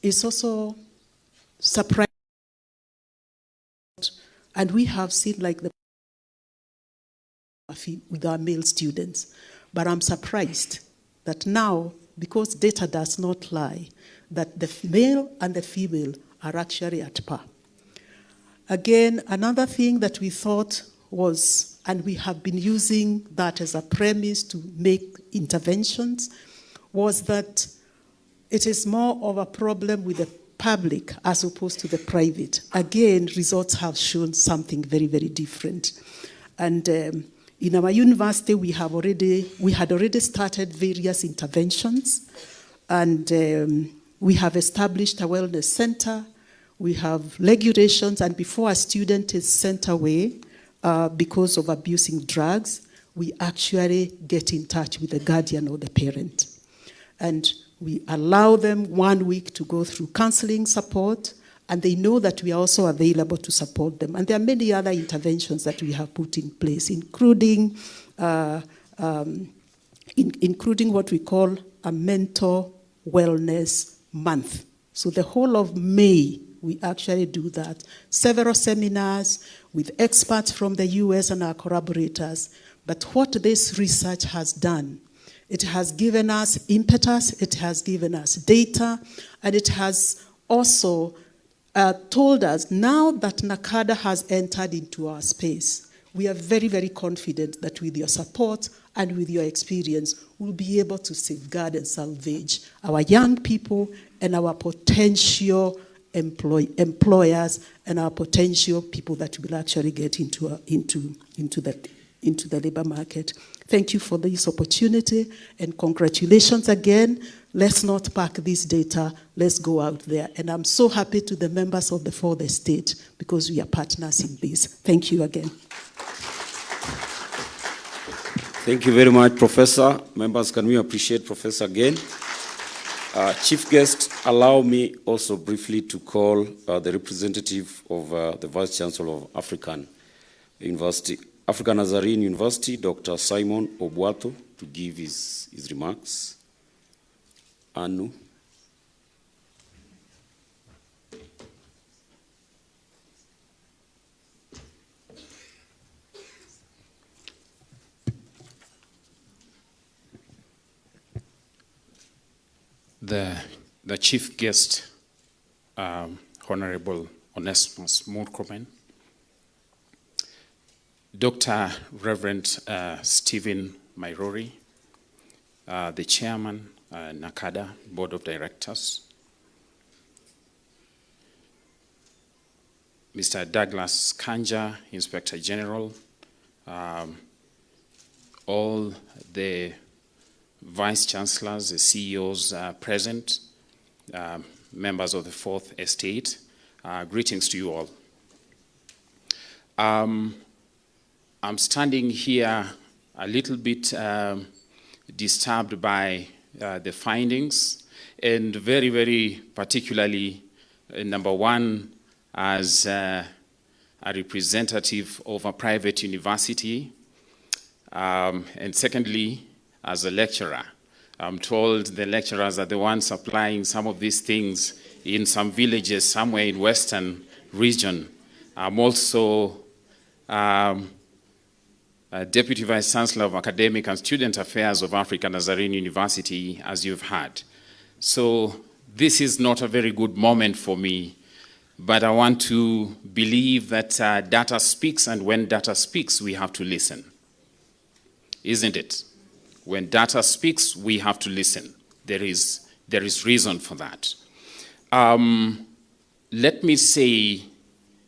it's also surprising, and we have seen like the with our male students, but I'm surprised that now, because data does not lie, that the male and the female are actually at par. Again, another thing that we thought was, and we have been using that as a premise to make interventions, was that it is more of a problem with the public as opposed to the private. Again, results have shown something very, very different. And in our university, we had already started various interventions, and we have established a wellness center. We have regulations, and before a student is sent away because of abusing drugs, we actually get in touch with the guardian or the parent. And we allow them 1 week to go through counseling support, and they know that we are also available to support them. And there are many other interventions that we have put in place, including what we call a mental wellness month. So the whole of May, we actually do that. Several seminars with experts from the US and our collaborators. But what this research has done, it has given us impetus, it has given us data, and it has also told us now that NACADA has entered into our space, we are very, very confident that with your support and with your experience, we'll be able to safeguard and salvage our young people and our potential employers and our potential people that will actually get into the labor market. Thank you for this opportunity and congratulations again. Let's not pack this data, let's go out there. And I'm so happy to the members of the fourth estate because we are partners in this. Thank you again. Thank you very much, Professor. Members, can we appreciate Professor again? Chief guest, allow me also briefly to call the representative of the Vice Chancellor of African Nazarene University, Dr. Simon Obwato, to give his remarks. Anu. The chief guest, Honorable Onesimus Murkomen, Dr. Reverend Stephen Mairori, the chairman, NACADA Board of Directors, Mr. Douglas Kanja, Inspector General, all the Vice Chancellors, the CEOs present, members of the Fourth Estate, greetings to you all. I'm standing here a little bit disturbed by the findings, and very, very particularly, number one, as a representative of a private university, and secondly, as a lecturer. I'm told the lecturers are the ones supplying some of these things in some villages somewhere in Western region. I'm also Deputy Vice Chancellor of Academic and Student Affairs of African Nazarene University, as you've heard. So this is not a very good moment for me, but I want to believe that data speaks, and when data speaks, we have to listen. Isn't it? When data speaks, we have to listen. There is reason for that. Let me say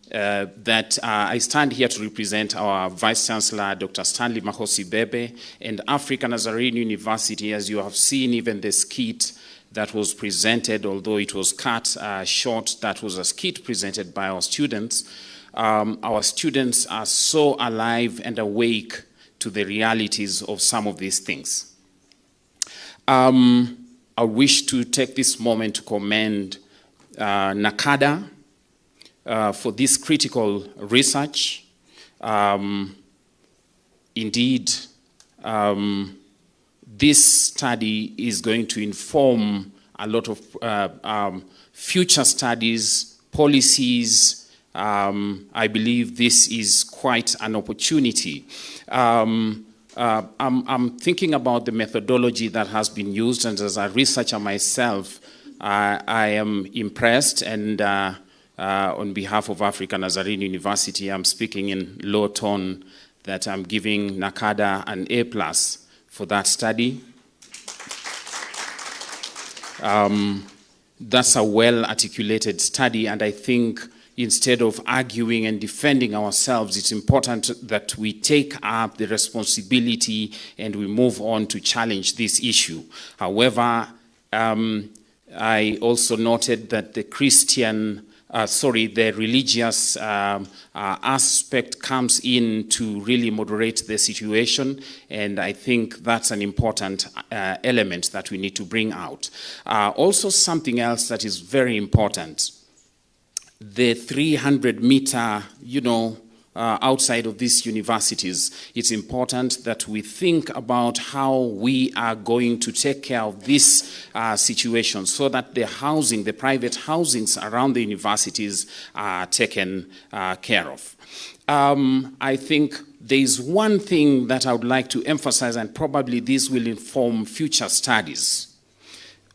that I stand here to represent our Vice Chancellor, Dr. Stanley Mahosi Bebe, and African Nazarene University. As you have seen, even the skit that was presented, although it was cut short, that was a skit presented by our students. Our students are so alive and awake to the realities of some of these things. I wish to take this moment to commend NACADA for this critical research. Indeed, this study is going to inform a lot of future studies, policies. I believe this is quite an opportunity. I'm thinking about the methodology that has been used, and as a researcher myself, I am impressed, and on behalf of African Nazarene University, I'm speaking in low tone that I'm giving NACADA an A+ for that study. That's a well-articulated study, and I think instead of arguing and defending ourselves, it's important that we take up the responsibility and we move on to challenge this issue. However, I also noted that the religious aspect comes in to really moderate the situation, and I think that's an important element that we need to bring out. Also, something else that is very important, the 300-meter, outside of these universities, it's important that we think about how we are going to take care of this situation so that the housing, the private housings around the universities are taken care of. I think there's one thing that I would like to emphasize, and probably this will inform future studies.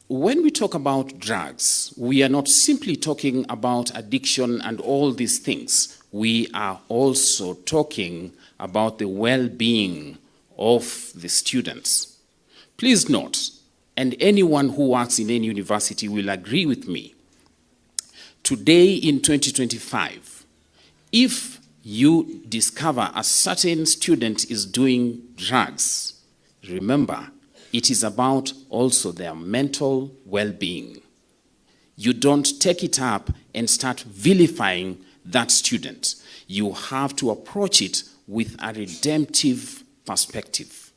When we talk about drugs, we are not simply talking about addiction and all these things. We are also talking about the well-being of the students. Please note, and anyone who works in any university will agree with me, today in 2025, if you discover a certain student is doing drugs, remember, it is about also their mental well-being. You don't take it up and start vilifying that student. You have to approach it with a redemptive perspective.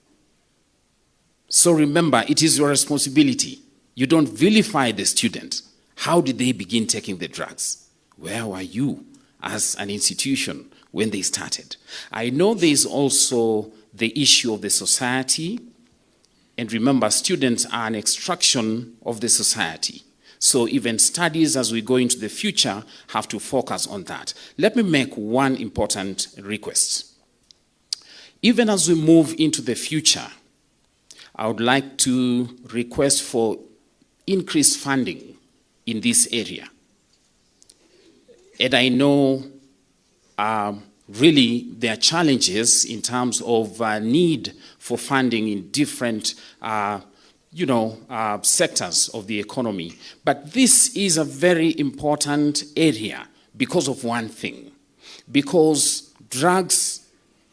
So remember, it is your responsibility. You don't vilify the student. How did they begin taking the drugs? Where were you as an institution when they started? I know there is also the issue of the society. And remember, students are an extraction of the society. So even studies as we go into the future have to focus on that. Let me make one important request. Even as we move into the future, I would like to request for increased funding in this area. And I know really there are challenges in terms of need for funding in different sectors of the economy. But this is a very important area because of one thing. Because drugs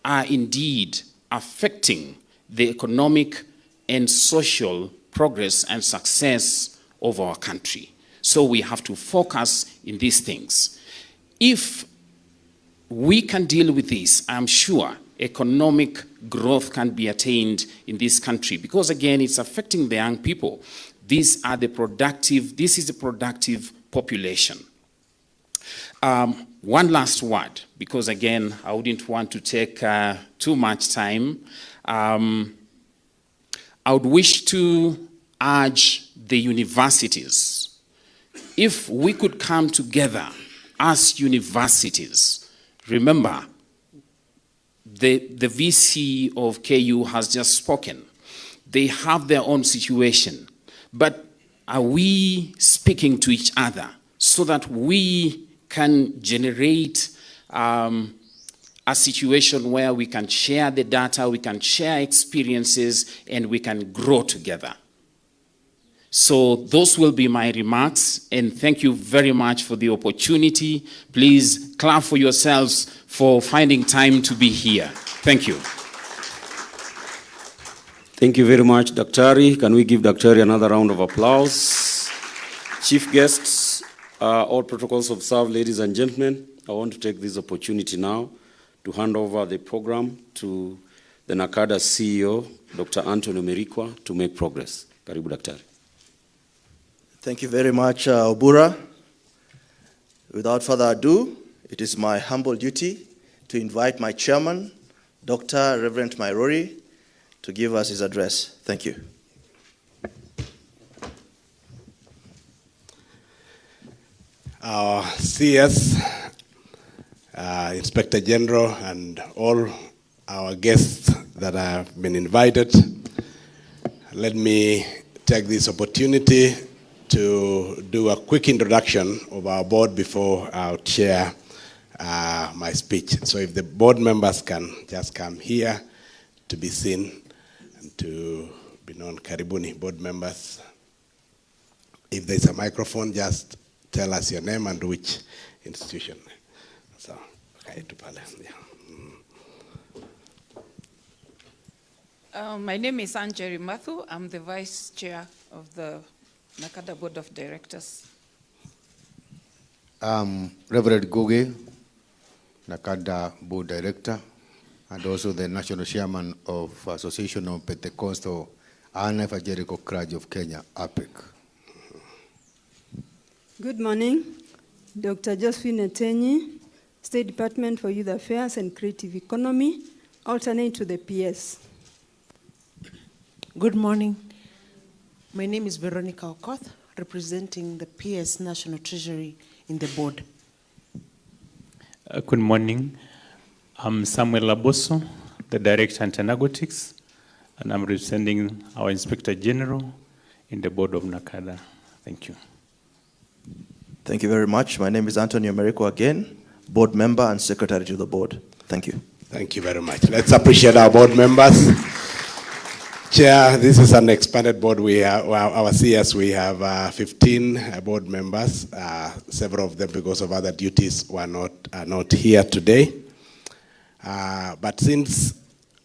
are indeed affecting the economic and social progress and success of our country. So we have to focus in these things. If we can deal with this, I'm sure economic growth can be attained in this country, because again, it's affecting the young people. This is the productive population. One last word, because again, I wouldn't want to take too much time. I would wish to urge the universities, if we could come together as universities. Remember, the VC of KU has just spoken. They have their own situation. But are we speaking to each other so that we can generate a situation where we can share the data, we can share experiences, and we can grow together? So those will be my remarks, and thank you very much for the opportunity. Please clap for yourselves for finding time to be here. Thank you. Thank you very much, Daktari. Can we give Daktari another round of applause? Chief guests, all protocols observed, ladies and gentlemen. I want to take this opportunity now to hand over the program to the NACADA CEO, Dr. Anthony Merikwa, to make progress. Karibu, Daktari. Thank you very much, Obura. Without further ado, it is my humble duty to invite my chairman, Dr. Reverend Mairori, to give us his address. Thank you. Our CS, Inspector General, and all our guests that have been invited, let me take this opportunity to do a quick introduction of our board before I'll share my speech. So if the board members can just come here to be seen and to be known. Karibuni, board members. If there's a microphone, just tell us your name and which institution. So, okay, to Pale. Yeah. My name is Anjeri Mathu. I'm the vice chair of the NACADA Board of Directors. Reverend Goge, NACADA Board Director, and also the National Chairman of Association of Pentecostal and Evangelical Church of Kenya, APEC. Good morning. Dr. Josephine Etenyi, State Department for Youth Affairs and Creative Economy, alternate to the PS. Good morning. My name is Veronica Okoth, representing the PS National Treasury in the board. Good morning. I'm Samuel Laboso, the Director Anti-Narcotics, and I'm representing our Inspector General in the board of NACADA. Thank you. Thank you very much. My name is Antonio Merikwa again, board member and secretary to the board. Thank you. Thank you very much. Let's appreciate our board members. Chair, this is an expanded board. We have our CS. We have 15 board members. Several of them, because of other duties, are not here today. But since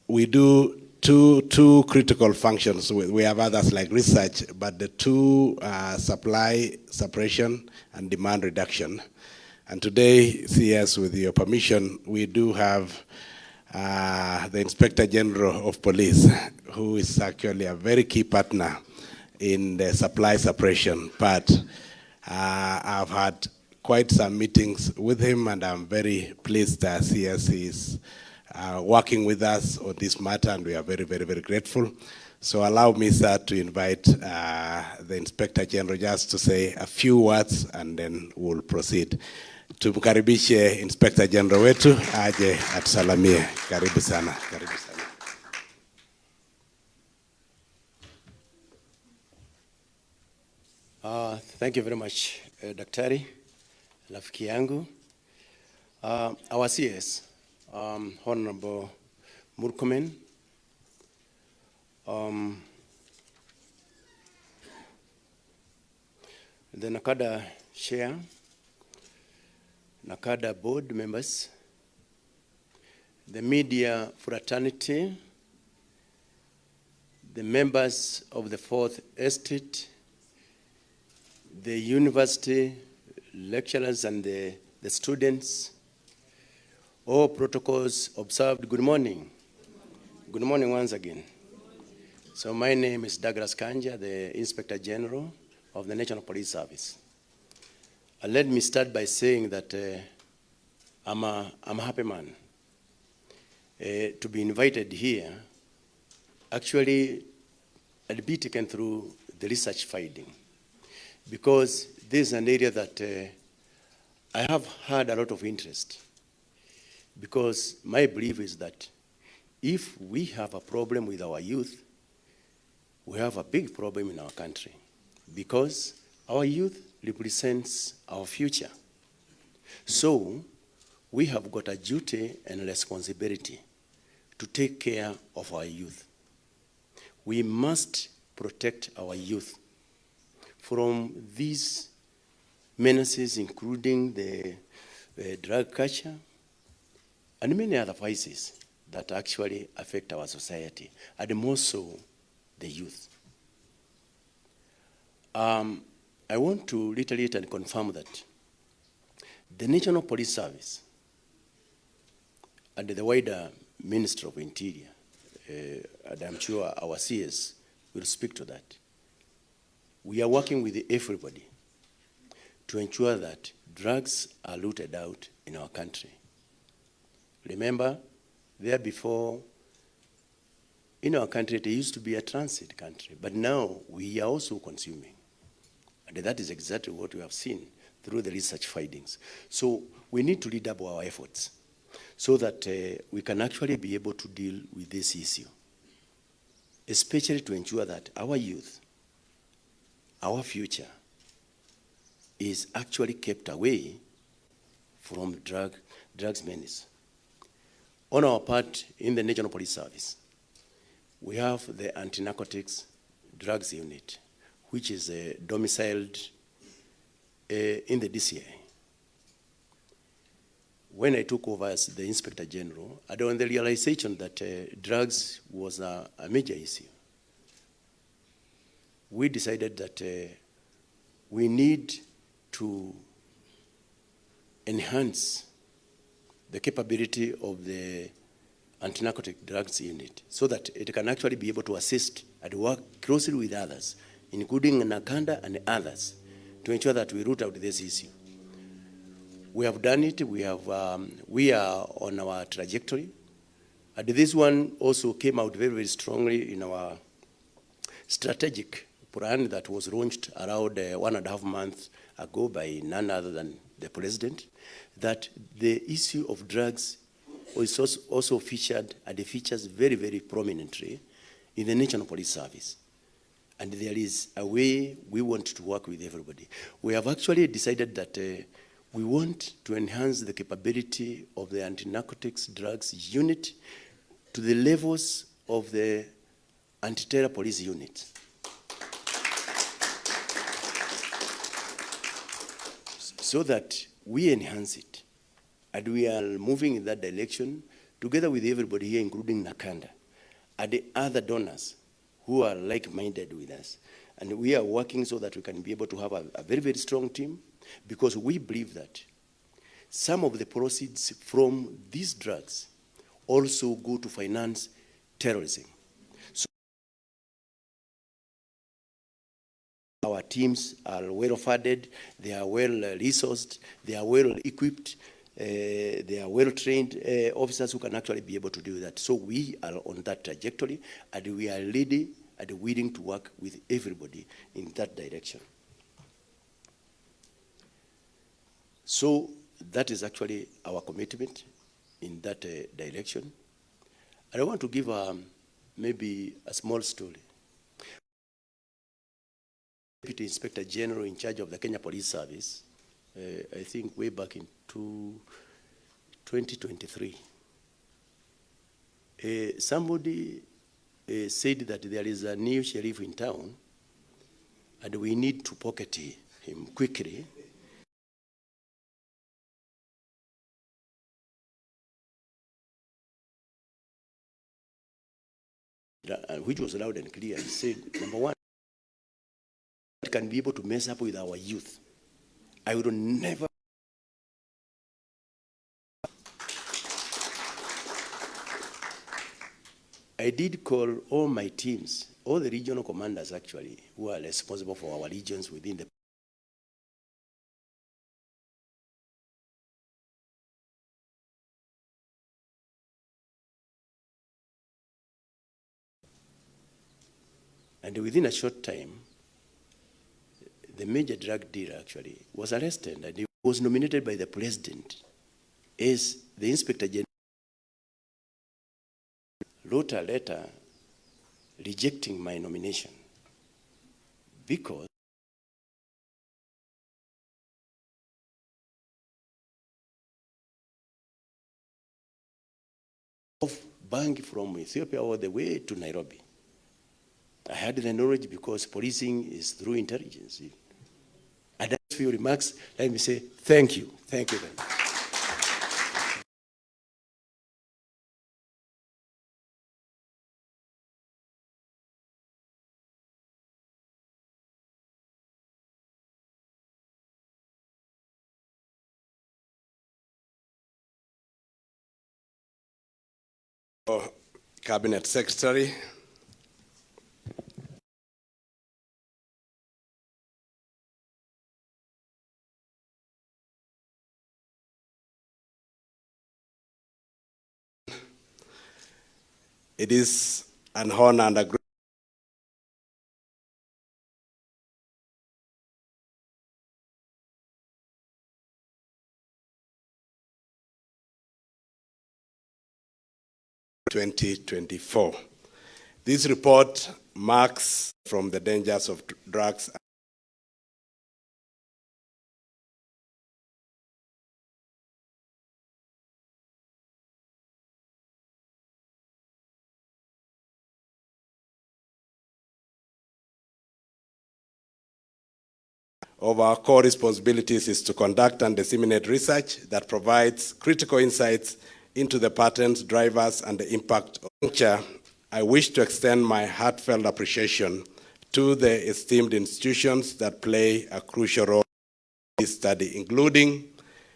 we do two critical functions, we have others like research, but the two supply suppression and demand reduction. And today, CS, with your permission, we do have the Inspector General of Police, who is actually a very key partner in the supply suppression part. I've had quite some meetings with him, and I'm very pleased that CS is working with us on this matter, and we are very, very, very grateful. So allow me, sir, to invite the Inspector General just to say a few words, and then we'll proceed. Tumkaribishe Inspector General wetu aje atusalamie. Karibu sana. Karibu sana. Thank you very much, Daktari, rafiki yangu. Our CS, Honorable MURKOMEN, the NACADA Chair, NACADA board members, the media fraternity, the members of the Fourth Estate, the university lecturers and the students, all protocols observed. Good morning. Good morning once again. So my name is Douglas Kanja, the Inspector General of the National Police Service. Let me start by saying that I'm a happy man to be invited here. Actually, I'll be taken through the research finding, because this is an area that I have had a lot of interest, because my belief is that if we have a problem with our youth, we have a big problem in our country, because our youth represents our future. So we have got a duty and a responsibility to take care of our youth. We must protect our youth from these menaces, including the drug culture and many other vices that actually affect our society, and more so the youth. I want to reiterate and confirm that the National Police Service and the wider Ministry of Interior, and I'm sure our CS will speak to that, we are working with everybody to ensure that drugs are rooted out in our country. Remember, there before, in our country, it used to be a transit country, but now we are also consuming. And that is exactly what we have seen through the research findings. So we need to redouble our efforts so that we can actually be able to deal with this issue, especially to ensure that our youth, our future, is actually kept away from drugs menace. On our part, in the National Police Service, we have the Anti-Narcotics Drugs Unit, which is domiciled in the DCI. When I took over as the Inspector General, I had the realization that drugs was a major issue. We decided that we need to enhance the capability of the Anti-Narcotic Drugs Unit so that it can actually be able to assist and work closely with others, including NACADA and others, to ensure that we root out this issue. We have done it. We are on our trajectory. And this one also came out very, very strongly in our strategic plan that was launched around 1.5 months ago by none other than the President, that the issue of drugs was also featured, and it features very, very prominently in the National Police Service. And there is a way we want to work with everybody. We have actually decided that we want to enhance the capability of the Anti-Narcotics Drugs Unit to the levels of the anti-terror police units. So that we enhance it. And we are moving in that direction together with everybody here, including Nakanda, and the other donors who are like-minded with us. And we are working so that we can be able to have a very, very strong team, because we believe that some of the proceeds from these drugs also go to finance terrorism. So our teams are well funded, they are well resourced, they are well equipped, they are well trained officers who can actually be able to do that. So we are on that trajectory, and we are ready and willing to work with everybody in that direction. So that is actually our commitment in that direction. And I want to give maybe a small story. Deputy Inspector General in charge of the Kenya Police Service, I think way back in 2023, somebody said that there is a new sheriff in town and we need to pocket him quickly. Which was loud and clear. He said, number one, can be able to mess up with our youth. I would never. I did call all my teams, all the regional commanders actually, who are responsible for our regions within the. And within a short time, the major drug dealer actually was arrested, and he was nominated by the president as the Inspector General. Wrote a letter rejecting my nomination because of bang from Ethiopia all the way to Nairobi. I had the knowledge because policing is through intelligence. And that's for your remarks. Let me say thank you. Thank you very much. Cabinet Secretary. It is an honor and a great (2024). This report marks from the dangers of drugs of our core responsibilities is to conduct and disseminate research that provides critical insights into the patterns, drivers, and the impact of culture. I wish to extend my heartfelt appreciation to the esteemed institutions that play a crucial role in this study, including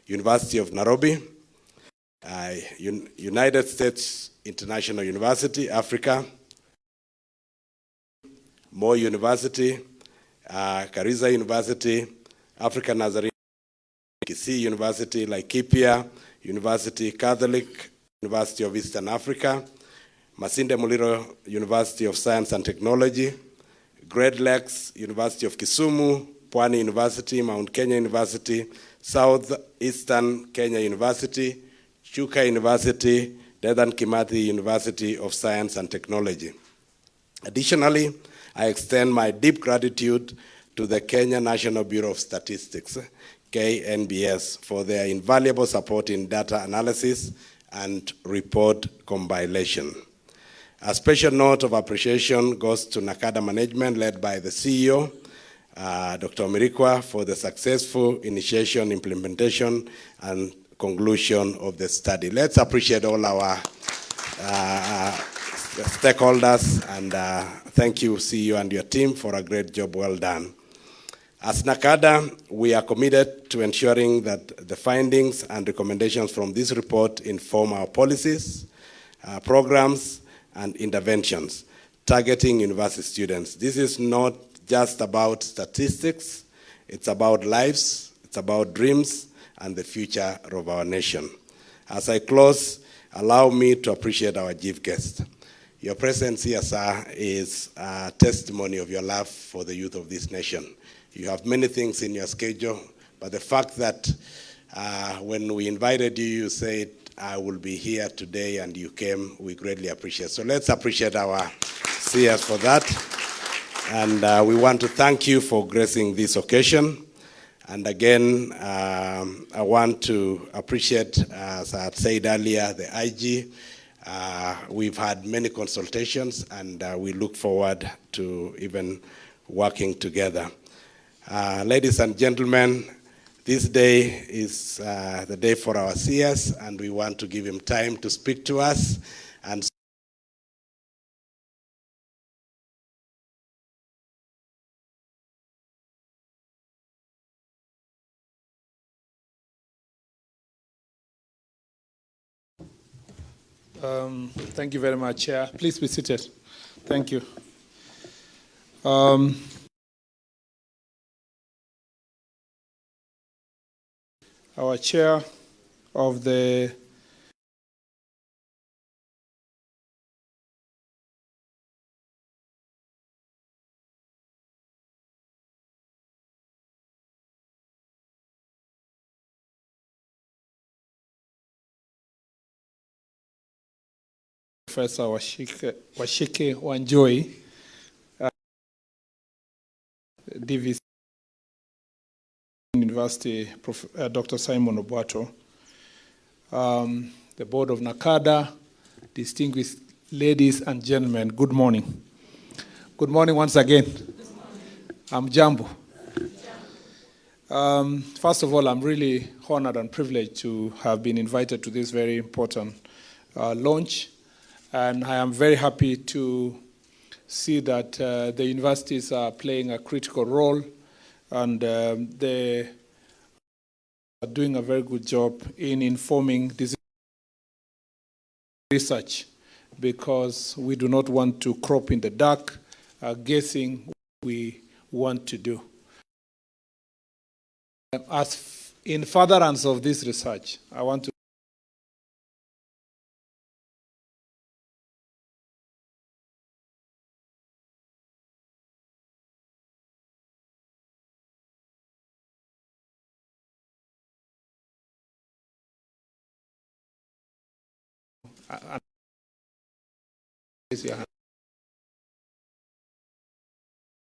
University of Nairobi, United States International University, Africa, Moi University, Karisa University, African Nazarene, Kisii University, Laikipia University, Catholic University of Eastern Africa, Masinde Muliro University of Science and Technology, Great Lakes University of Kisumu, Pwani University, Mount Kenya University, Southeastern Kenya University, Chuka University, Dedan Kimathi University of Science and Technology. Additionally, I extend my deep gratitude to the Kenya National Bureau of Statistics, KNBS, for their invaluable support in data analysis and report compilation. A special note of appreciation goes to NACADA management led by the CEO, Dr. Mirikwa, for the successful initiation, implementation, and conclusion of the study. Let's appreciate all our stakeholders, and thank you, CEO and your team, for a great job well done. As NACADA, we are committed to ensuring that the findings and recommendations from this report inform our policies, programs, and interventions targeting university students. This is not just about statistics, it's about lives, it's about dreams, and the future of our nation. As I close, allow me to appreciate our chief guest. Your presence here, sir, is a testimony of your love for the youth of this nation. You have many things in your schedule, but the fact that when we invited you, you said, I will be here today, and you came, we greatly appreciate. So let's appreciate our CS for that. And we want to thank you for gracing this occasion. And again, I want to appreciate, as I had said earlier, the IG. We've had many consultations, and we look forward to even working together. Ladies and gentlemen, this day is the day for our CS, and we want to give him time to speak to us. And thank you very much, Chair. Please be seated. Thank you. Our Chair of the Professor Washike Wanjoi, DVC University, Dr. Simon Obwato, the board of NACADA, distinguished ladies and gentlemen, good morning. Good morning once again. I'm Jambo. First of all, I'm really honored and privileged to have been invited to this very important launch. And I am very happy to see that the universities are playing a critical role, and they are doing a very good job in informing this research, because we do not want to crop in the dark, guessing what we want to do. As in furtherance of this research, I want to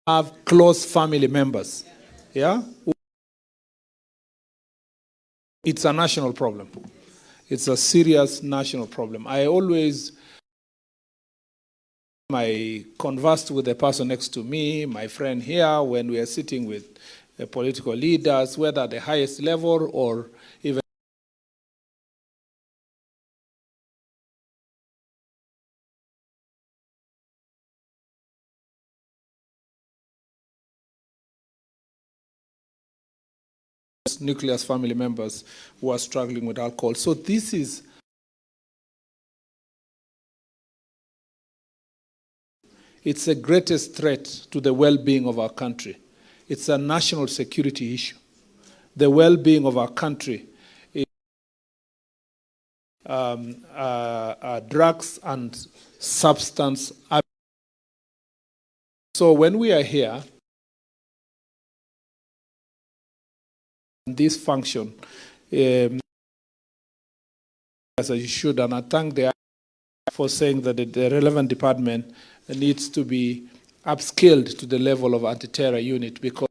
have close family members. Yeah? It's a national problem. It's a serious national problem. I conversed with the person next to me, my friend here, when we are sitting with political leaders, whether at the highest level or even nucleus family members who are struggling with alcohol. So this is it's the greatest threat to the well-being of our country. It's a national security issue. The well-being of our country is drugs and substance abuse. So when we are here, this function, as you should, and I thank the for saying that the relevant department needs to be upscaled to the level of anti-terror unit, because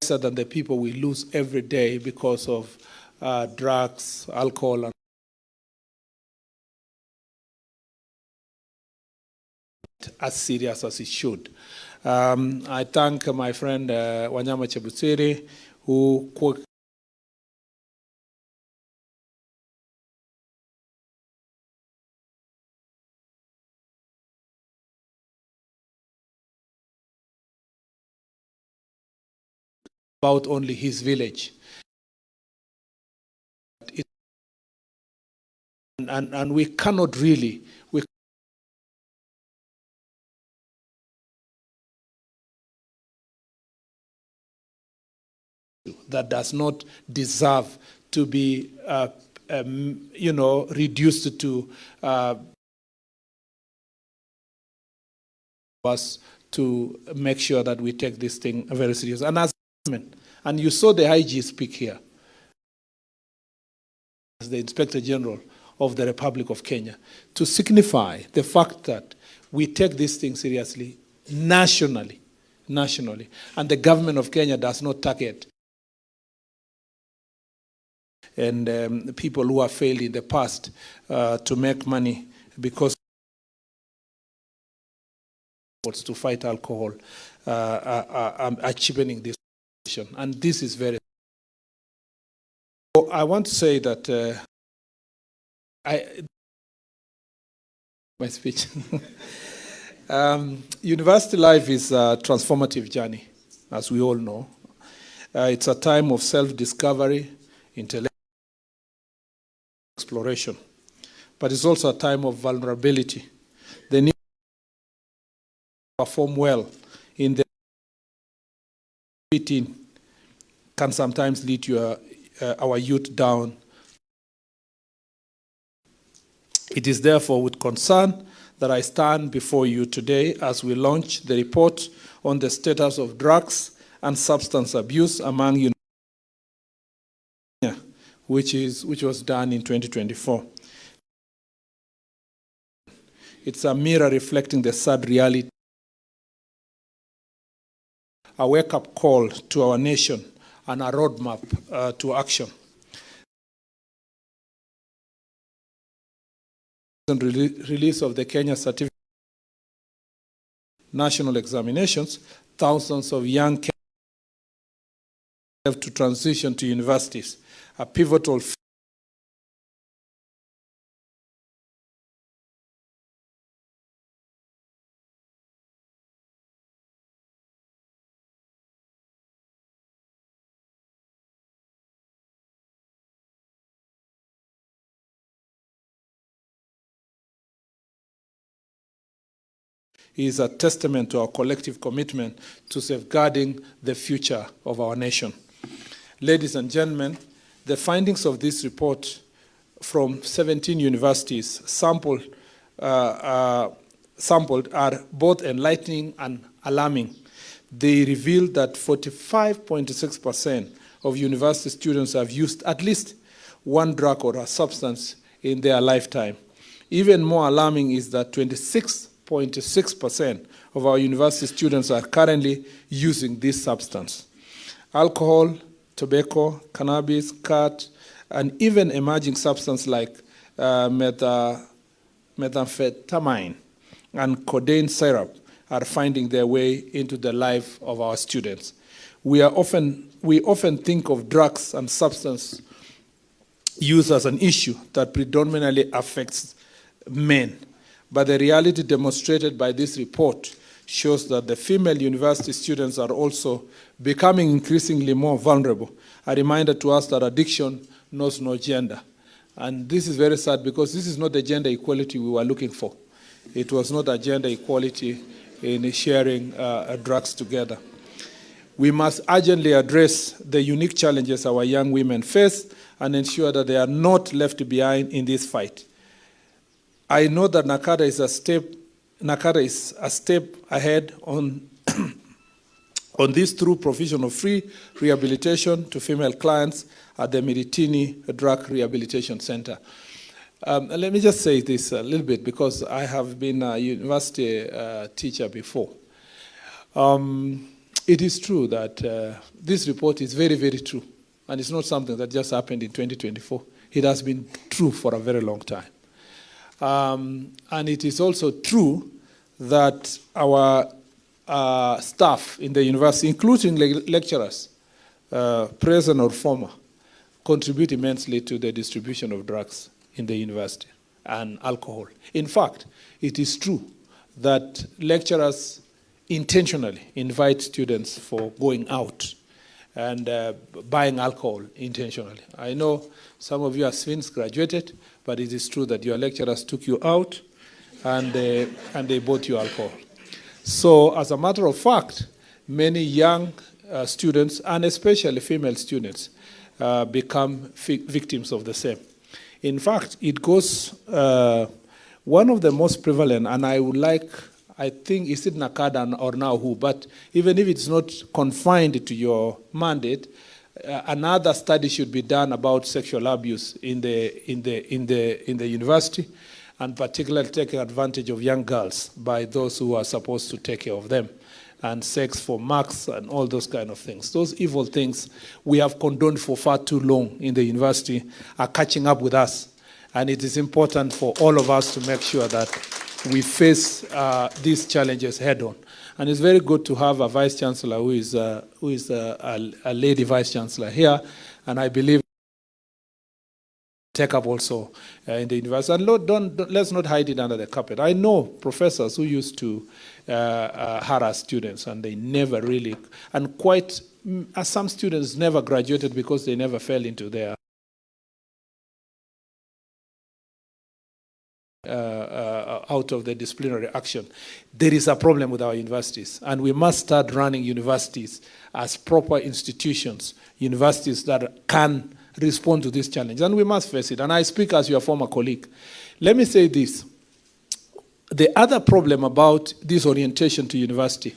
than the people we lose every day because of drugs, alcohol, and as serious as it should. I thank my friend Wanyama Chebusiri, who about only his village. And we cannot really, that does not deserve to be, reduced to us to make sure that we take this thing very serious. And as and you saw the IG speak here, as the Inspector General of the Republic of Kenya, to signify the fact that we take this thing seriously nationally, and the government of Kenya does not target and people who have failed in the past to make money because to fight alcohol are cheapening this situation. And this is very... So I want to say that my speech. University life is a transformative journey, as we all know. It's a time of self-discovery, intellectual exploration, but it's also a time of vulnerability. The need to perform well in the meeting can sometimes lead to our youth down. It is therefore with concern that I stand before you today as we launch the report on the status of drugs and substance abuse among you, which was done in 2024. It's a mirror reflecting the sad reality, a wake-up call to our nation and a roadmap to action. Release of the Kenya Certificate national examinations, thousands of young Kenyans have to transition to universities, a pivotal is a testament to our collective commitment to safeguarding the future of our nation. Ladies and gentlemen, the findings of this report from 17 universities sampled are both enlightening and alarming. They reveal that 45.6% of university students have used at least one drug or a substance in their lifetime. Even more alarming is that 26.6% of our university students are currently using this substance. Alcohol, tobacco, cannabis, khat, and even emerging substances like methamphetamine and codeine syrup are finding their way into the life of our students. We often think of drugs and substance use as an issue that predominantly affects men. But the reality demonstrated by this report shows that the female university students are also becoming increasingly more vulnerable. A reminder to us that addiction knows no gender. And this is very sad because this is not the gender equality we were looking for. It was not a gender equality in sharing drugs together. We must urgently address the unique challenges our young women face and ensure that they are not left behind in this fight. I know that NACADA is a step ahead on this through provision of free rehabilitation to female clients at the Miritini Drug Rehabilitation Center. Let me just say this a little bit because I have been a university teacher before. it is true that this report is very, very true. And it's not something that just happened in 2024. It has been true for a very long time. And it is also true that our staff in the university, including lecturers, present or former, contribute immensely to the distribution of drugs in the university and alcohol. In fact, it is true that lecturers intentionally invite students for going out and buying alcohol intentionally. I know some of you have since graduated, but it is true that your lecturers took you out and they bought you alcohol. So as a matter of fact, many young students, and especially female students, become victims of the same. In fact, it goes, one of the most prevalent, and I think, is it NACADA or now who, but even if it's not confined to your mandate, another study should be done about sexual abuse in the university, and particularly taking advantage of young girls by those who are supposed to take care of them, and sex for marks and all those kind of things. Those evil things we have condoned for far too long in the university are catching up with us, and it is important for all of us to make sure that we face these challenges head on. And it's very good to have a vice chancellor who is a lady vice chancellor here, and I believe take up also in the university. And let's not hide it under the carpet. I know professors who used to harass students, and they never really, and some students never graduated because they never fell into their out of the disciplinary action. There is a problem with our universities, and we must start running universities as proper institutions, universities that can respond to this challenge, and we must face it. And I speak as your former colleague. Let me say this. The other problem about this orientation to university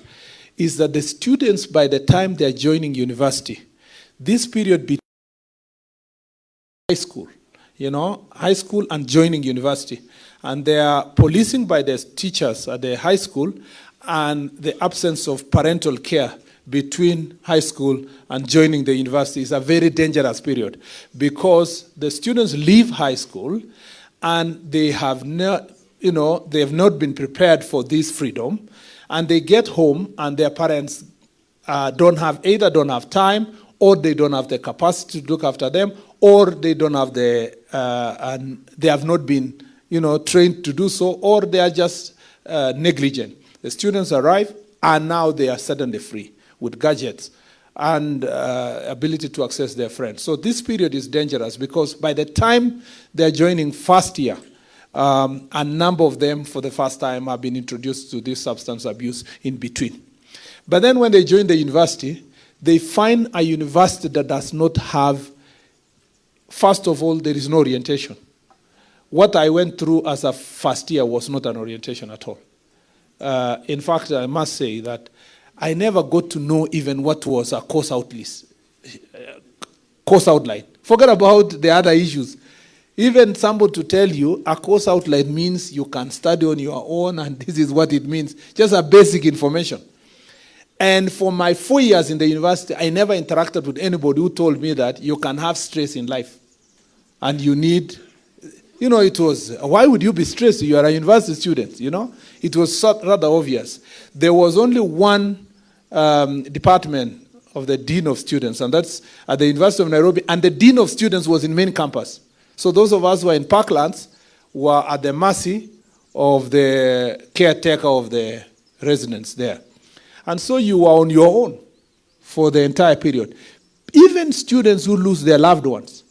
is that the students, by the time they're joining university, this period between high school, high school and joining university, and they are policing by the teachers at the high school, and the absence of parental care between high school and joining the university is a very dangerous period, because the students leave high school and they have not, they have not been prepared for this freedom, and they get home and their parents don't have time, or they don't have the capacity to look after them, or they don't have and they have not been trained to do so, or they are just negligent. The students arrive, and now they are suddenly free with gadgets and ability to access their friends. So this period is dangerous, because by the time they're joining first year, a number of them for the first time have been introduced to this substance abuse in between. But then when they join the university, they find a university that does not have, first of all, there is no orientation. What I went through as a first year was not an orientation at all. In fact, I must say that I never got to know even what was a course outline. Forget about the other issues. Even somebody to tell you a course outline means you can study on your own, and this is what it means. Just a basic information. And for my 4 years in the university, I never interacted with anybody who told me that you can have stress in life. And you need, it was, why would you be stressed? You are a university student, It was rather obvious. There was only one department of the Dean of Students, and that's at the University of Nairobi, and the Dean of Students was in main campus. So those of us who are in Parklands were at the mercy of the caretaker of the residents there. And so you were on your own for the entire period. Even students who lose their loved ones,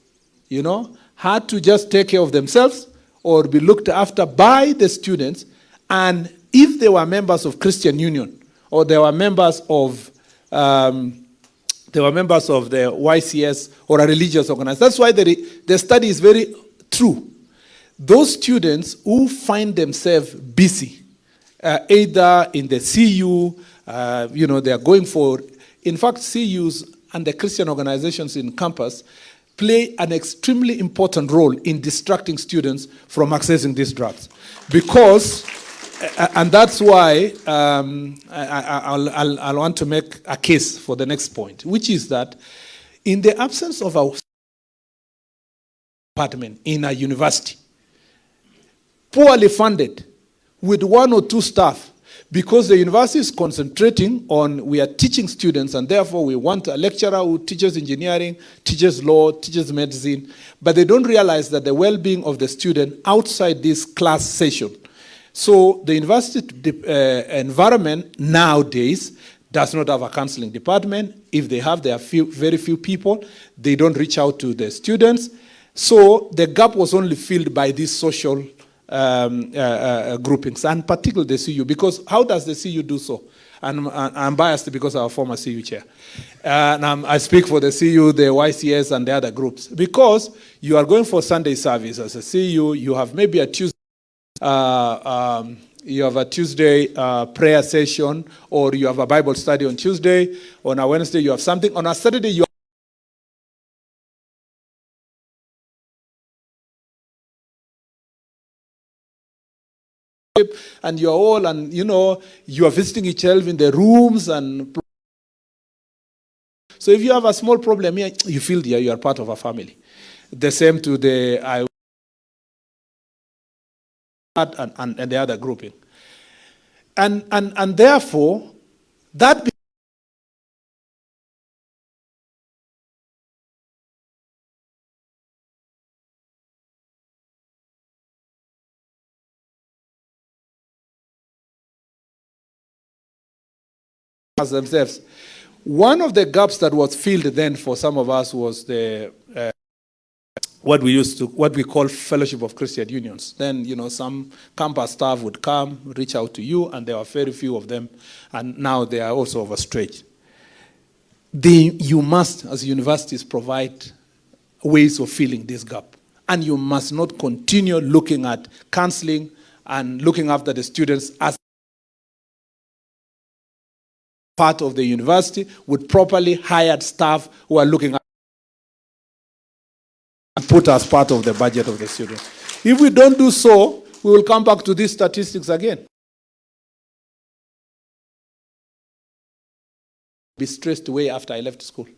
had to just take care of themselves or be looked after by the students. And if they were members of Christian Union, or they were members of the YCS or a religious organization, that's why the study is very true. Those students who find themselves busy, either in the CU, they are going for, in fact, CUs and the Christian organizations in campus play an extremely important role in distracting students from accessing these drugs. Because And that's why I'll want to make a case for the next point, which is that in the absence of a department in a university, poorly funded, with 1 or 2 staff, because the university is concentrating on, we are teaching students, and therefore we want a lecturer who teaches engineering, teaches law, teaches medicine, but they don't realize that the well-being of the student outside this class session. So the university environment nowadays does not have a counseling department. If they have, there are very few people. They don't reach out to the students. So the gap was only filled by these social groupings, and particularly the CU, because how does the CU do so? And I'm biased because I'm a former CU chair. And I speak for the CU, the YCS, and the other groups. Because you are going for Sunday service as a CU, you have maybe a Tuesday, prayer session, or you have a Bible study on Tuesday. On a Wednesday, you have something. On a Saturday, you and you're all, and you are visiting each other in the rooms, and so if you have a small problem here, you feel you are part of a family. The same to the and the other grouping, and therefore that as themselves. One of the gaps that was filled then for some of us was the what we call Fellowship of Christian Unions. Then some campus staff would come, reach out to you, and there were very few of them, and now they are also overstretched. You must, as universities, provide ways of filling this gap, and you must not continue looking at counseling and looking after the students as part of the university with properly hired staff who are looking at and put as part of the budget of the student. If we don't do so, we will come back to these statistics again. Be stressed way after I left school.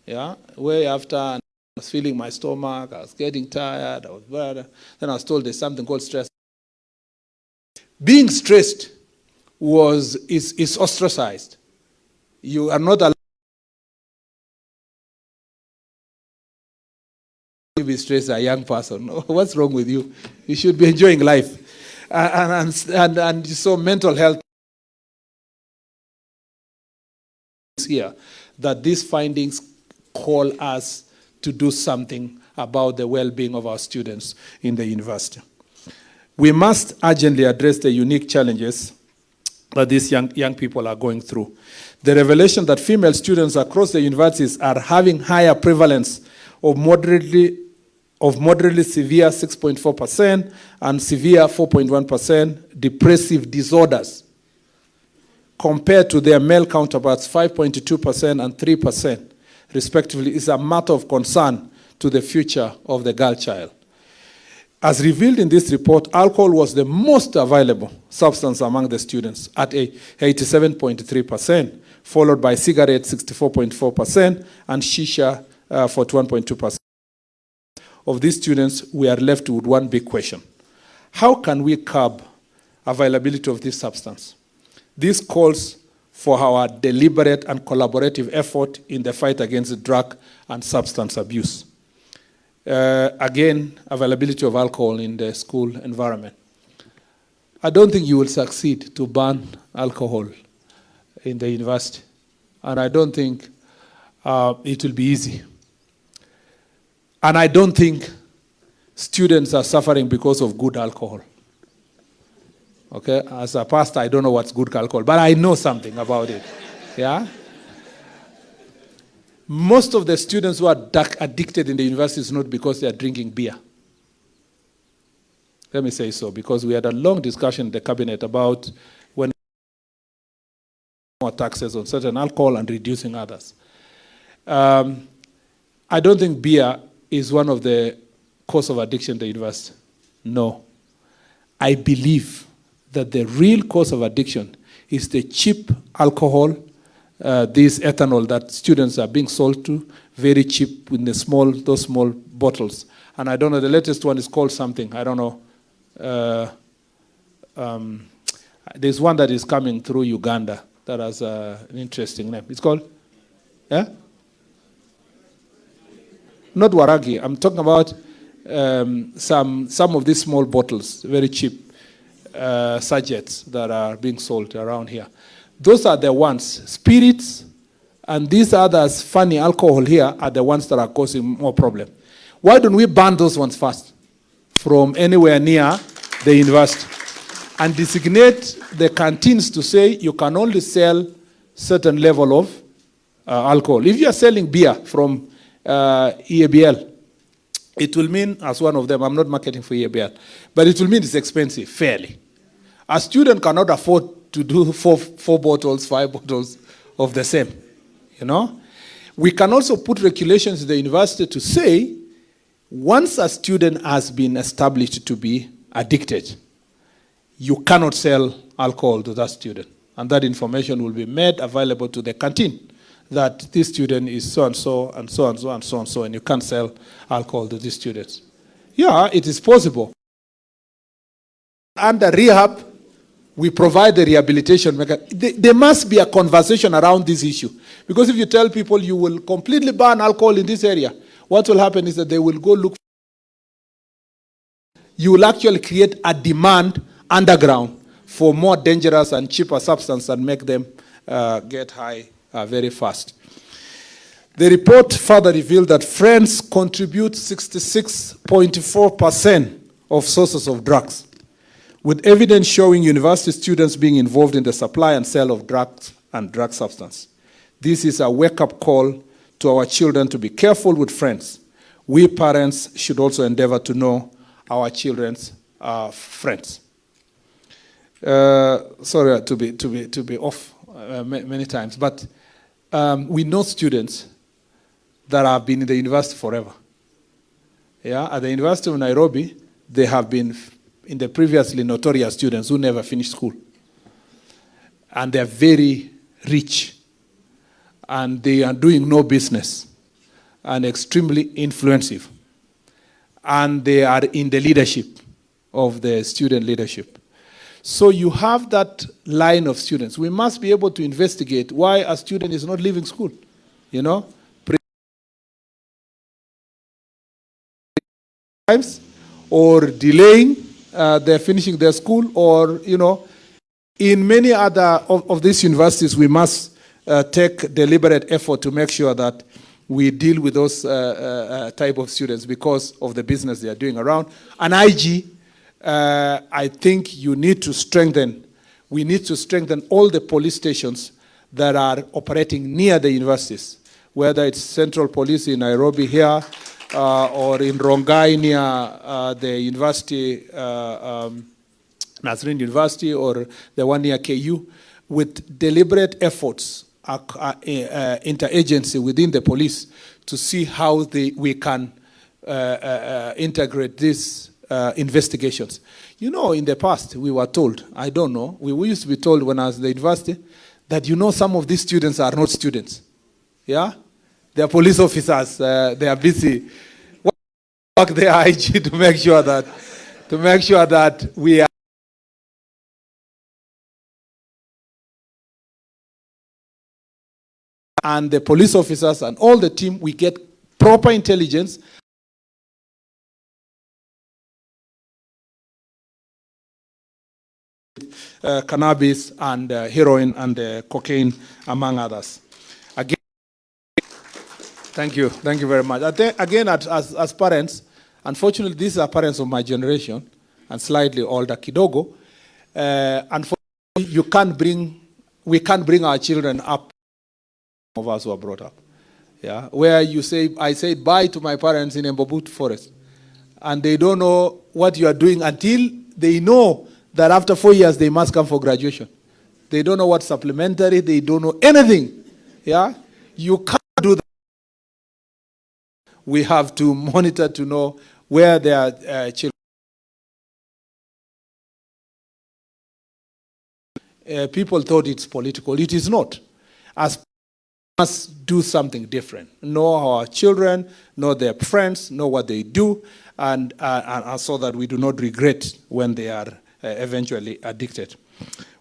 Yeah, way after I was feeling my stomach, I was getting tired, I was bad. Then I was told there's something called stress. Being stressed is ostracized. You are not allowed to be stressed, a young person. What's wrong with you? You should be enjoying life. And so mental health is here, that these findings call us to do something about the well-being of our students in the university. We must urgently address the unique challenges that these young people are going through. The revelation that female students across the universities are having higher prevalence of moderately severe 6.4% and severe 4.1% depressive disorders compared to their male counterparts 5.2% and 3% respectively is a matter of concern to the future of the girl child. As revealed in this report, alcohol was the most available substance among the students at 87.3%, followed by cigarettes 64.4% and shisha 41.2%. Of these students, we are left with one big question. How can we curb availability of this substance? This calls for our deliberate and collaborative effort in the fight against drug and substance abuse. Again, availability of alcohol in the school environment. I don't think you will succeed to ban alcohol in the university. And I don't think it will be easy. And I don't think students are suffering because of good alcohol. Okay, as a pastor, I don't know what's good alcohol, but I know something about it. Yeah? Most of the students who are addicted in the university is not because they are drinking beer. Let me say so, because we had a long discussion in the cabinet about when more taxes on certain alcohol and reducing others. I don't think beer is one of the cause of addiction in the university. No. I believe that the real cause of addiction is the cheap alcohol, this ethanol that students are being sold to, very cheap in those small bottles. And I don't know, the latest one is called something, I don't know. There's one that is coming through Uganda that has an interesting name. It's called, not Waragi. I'm talking about some of these small bottles, very cheap sachets that are being sold around here. Those are the ones, spirits, and these others, funny alcohol here, are the ones that are causing more problem. Why don't we ban those ones first from anywhere near the university and designate the canteens to say you can only sell certain level of alcohol? If you are selling beer from EABL, it will mean, as one of them, I'm not marketing for EABL, but it will mean it's expensive, fairly. A student cannot afford to do four bottles, 5 bottles of the same, you know? We can also put regulations in the university to say, once a student has been established to be addicted, you cannot sell alcohol to that student. And that information will be made available to the canteen, that this student is so-and-so, and so-and-so, and so-and-so, and you can't sell alcohol to these students. Yeah, it is possible. Under rehab, we provide the rehabilitation mechanism. There must be a conversation around this issue. Because if you tell people you will completely ban alcohol in this area, what will happen is that they will go look. You will actually create a demand underground for more dangerous and cheaper substances and make them get high very fast. The report further revealed that friends contribute 66.4% of sources of drugs, with evidence showing university students being involved in the supply and sale of drugs and drug substance. This is a wake-up call to our children to be careful with friends. We parents should also endeavor to know our children's friends. Sorry to be off many times, but we know students that have been in the university forever. Yeah, at the University of Nairobi, they have been in the previously notorious students who never finished school. And they're very rich. And they are doing no business. And extremely influential. And they are in the leadership of the student leadership. So you have that line of students. We must be able to investigate why a student is not leaving school. You know? Or delaying their finishing their school, or, you know, in many other of these universities, we must take deliberate effort to make sure that we deal with those type of students because of the business they are doing around. And IG, I think we need to strengthen all the police stations that are operating near the universities, whether it's Central Police in Nairobi here, or in Rongai near the university, Nazarene University, or the one near KU, with deliberate efforts, interagency within the police, to see how we can integrate these investigations. You know, in the past, we were told, I don't know, we used to be told when I was at the university, that, you know, some of these students are not students. Yeah? They are police officers. They are busy. Work their IG to make sure that we are. And the police officers and all the team, we get proper intelligence. Cannabis and heroin and cocaine, among others. Again, thank you very much. Again, as parents, unfortunately, these are parents of my generation and slightly older, kidogo. Unfortunately, we can't bring our children up of us who are brought up. Yeah, where you say, I said bye to my parents in Mbobut Forest, and they don't know what you are doing until they know that after 4 years they must come for graduation. They don't know what supplementary, they don't know anything. Yeah, you can't do that. We have to monitor to know where their children people thought it's political. It is not. As must do something different. Know our children, know their friends, know what they do, and so that we do not regret when they are eventually addicted.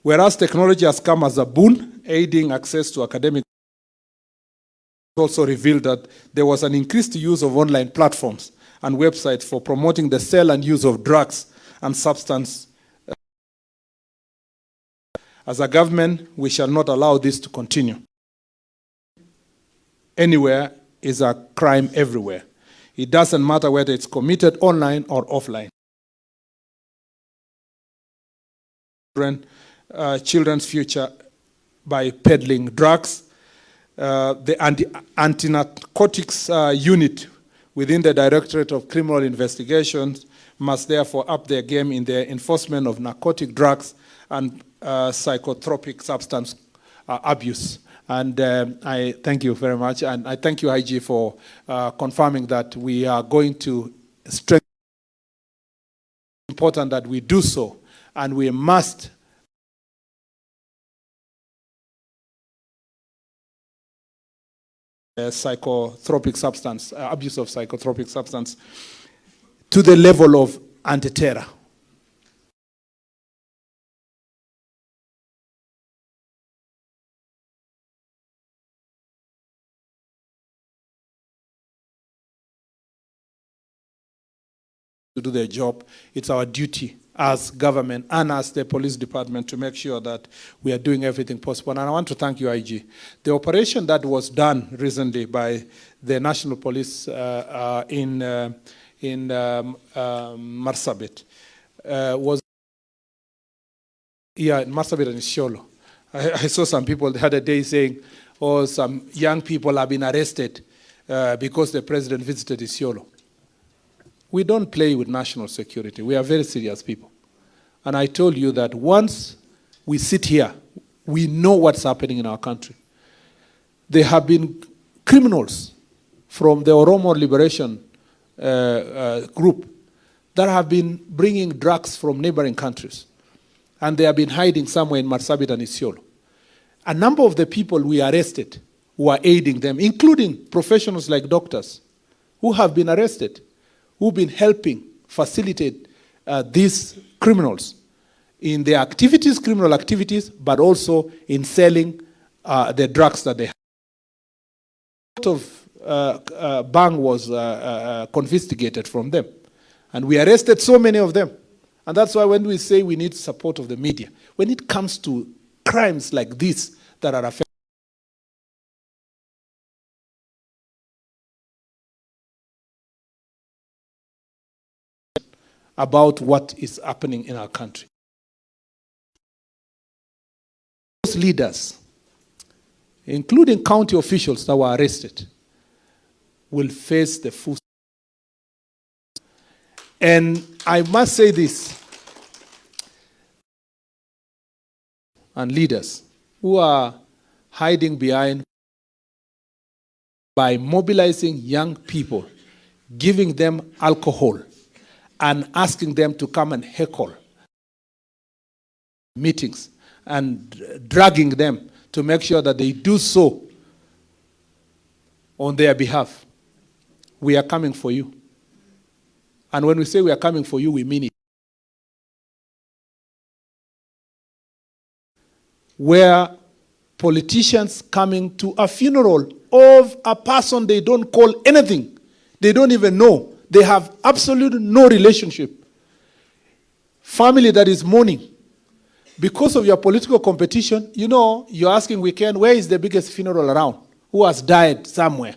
Whereas technology has come as a boon, aiding access to academic, also revealed that there was an increased use of online platforms and websites for promoting the sale and use of drugs and substance. As a government, we shall not allow this to continue. Anywhere is a crime everywhere. It doesn't matter whether it's committed online or offline. Children's future by peddling drugs. The anti-narcotics unit within the Directorate of Criminal Investigations must therefore up their game in their enforcement of narcotic drugs and psychotropic substance abuse. And I thank you very much. And I thank you, IG, for confirming that we are going to strengthen. It's important that we do so. And we must psychotropic substance, abuse of psychotropic substance to the level of anti-terror. To do their job, it's our duty as government and as the police department to make sure that we are doing everything possible. And I want to thank you, IG. The operation that was done recently by the National Police in Marsabit was, in Marsabit and Isiolo. I saw some people the other day saying, oh, some young people have been arrested because the president visited Isiolo. We don't play with national security. We are very serious people. And I told you that once we sit here, we know what's happening in our country. There have been criminals from the Oromo Liberation group that have been bringing drugs from neighboring countries. And they have been hiding somewhere in Marsabit and Isiolo. A number of the people we arrested who are aiding them, including professionals like doctors, who have been arrested, who've been helping facilitate these criminals in their activities, criminal activities, but also in selling the drugs that they have. A lot of bang was confiscated from them. And we arrested so many of them. And that's why when we say we need support of the media, when it comes to crimes like this that are affecting about what is happening in our country. Those leaders, including county officials that were arrested, will face the full. And I must say this, and leaders who are hiding behind by mobilizing young people, giving them alcohol, and asking them to come and heckle meetings and dragging them to make sure that they do so on their behalf. We are coming for you. And when we say we are coming for you, we mean it. Where politicians coming to a funeral of a person they don't call anything, they don't even know, they have absolutely no relationship. Family that is mourning. Because of your political competition, you know, you're asking weekend, where is the biggest funeral around? Who has died somewhere?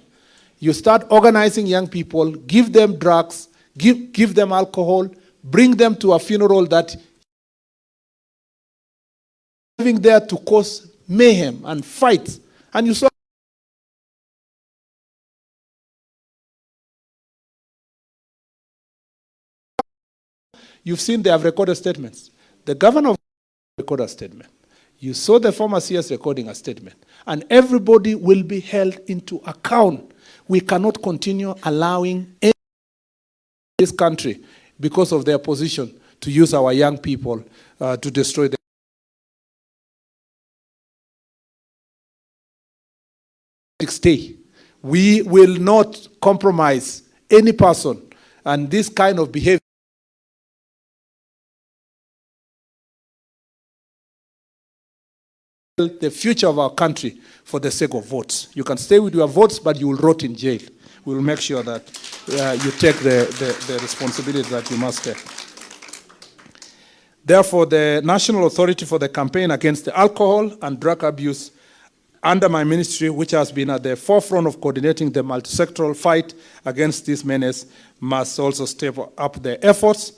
You start organizing young people, give them drugs, give them alcohol, bring them to a funeral that living there to cause mayhem and fights. And you saw you've seen they have recorded statements. The governor recorded a statement. You saw the former CS recording a statement. And everybody will be held into account. We cannot continue allowing any in this country, because of their position, to use our young people to destroy them. stay. We will not compromise any person, and this kind of behavior the future of our country for the sake of votes. You can stay with your votes, but you will rot in jail. We will make sure that you take the responsibility that you must take. Therefore, the National Authority for the Campaign Against the Alcohol and Drug Abuse under my ministry, which has been at the forefront of coordinating the multisectoral fight against this menace, must also step up their efforts.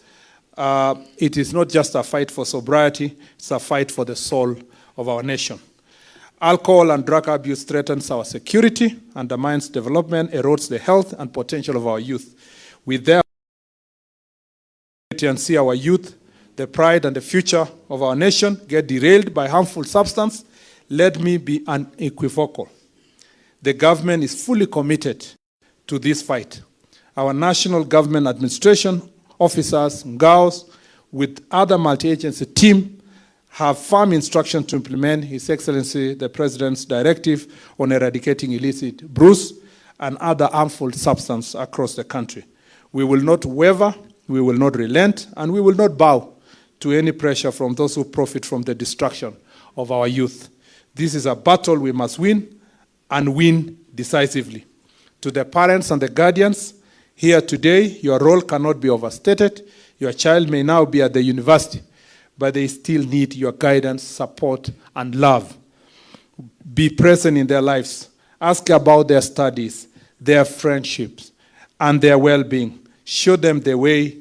It is not just a fight for sobriety, it's a fight for the soul of our nation. Alcohol and drug abuse threatens our security, undermines development, erodes the health and potential of our youth. We therefore see our youth, the pride and the future of our nation, get derailed by harmful substance. Let me be unequivocal. The government is fully committed to this fight. Our national government administration, officers, NGAOs, with other multi-agency team, have firm instruction to implement His Excellency the President's directive on eradicating illicit brews and other harmful substances across the country. We will not waver, we will not relent, and we will not bow to any pressure from those who profit from the destruction of our youth. This is a battle we must win, and win decisively. To the parents and the guardians here today, your role cannot be overstated. Your child may now be at the university, but they still need your guidance, support, and love. Be present in their lives. Ask about their studies, their friendships, and their well-being. Show them the way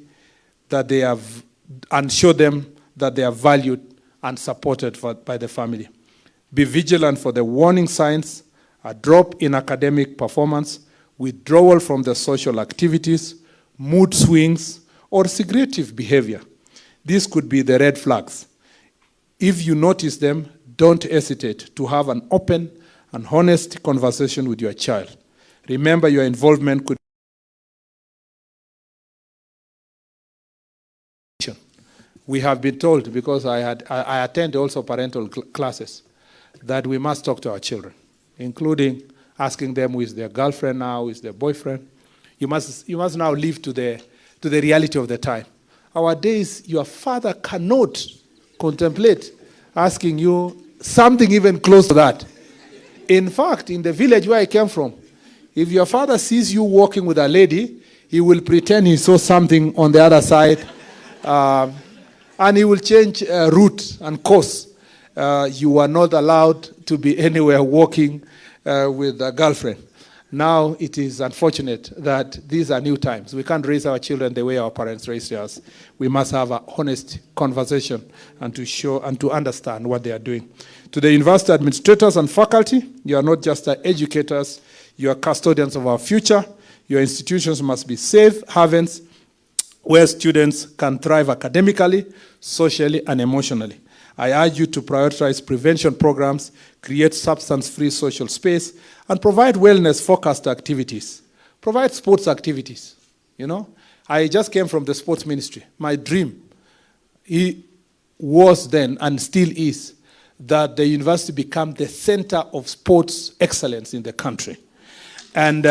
that they have, and show them that they are valued and supported by the family. Be vigilant for the warning signs, a drop in academic performance, withdrawal from the social activities, mood swings, or secretive behavior. These could be the red flags. If you notice them, don't hesitate to have an open and honest conversation with your child. Remember, your involvement could we have been told, because I attend also parental classes, that we must talk to our children, including asking them who is their girlfriend now, who is their boyfriend. You must now live to the reality of the time. Our days, your father cannot contemplate asking you something even close to that. In fact, in the village where I came from, if your father sees you walking with a lady, he will pretend he saw something on the other side, and he will change route and course. You are not allowed to be anywhere walking with a girlfriend. Now it is unfortunate that these are new times. We can't raise our children the way our parents raised us. We must have an honest conversation and to show and to understand what they are doing. To the university administrators and faculty, you are not just educators, you are custodians of our future. Your institutions must be safe havens where students can thrive academically, socially, and emotionally. I urge you to prioritize prevention programs, create substance-free social space, and provide wellness-focused activities. Provide sports activities. You know, I just came from the sports ministry. My dream was then and still is that the university become the center of sports excellence in the country. And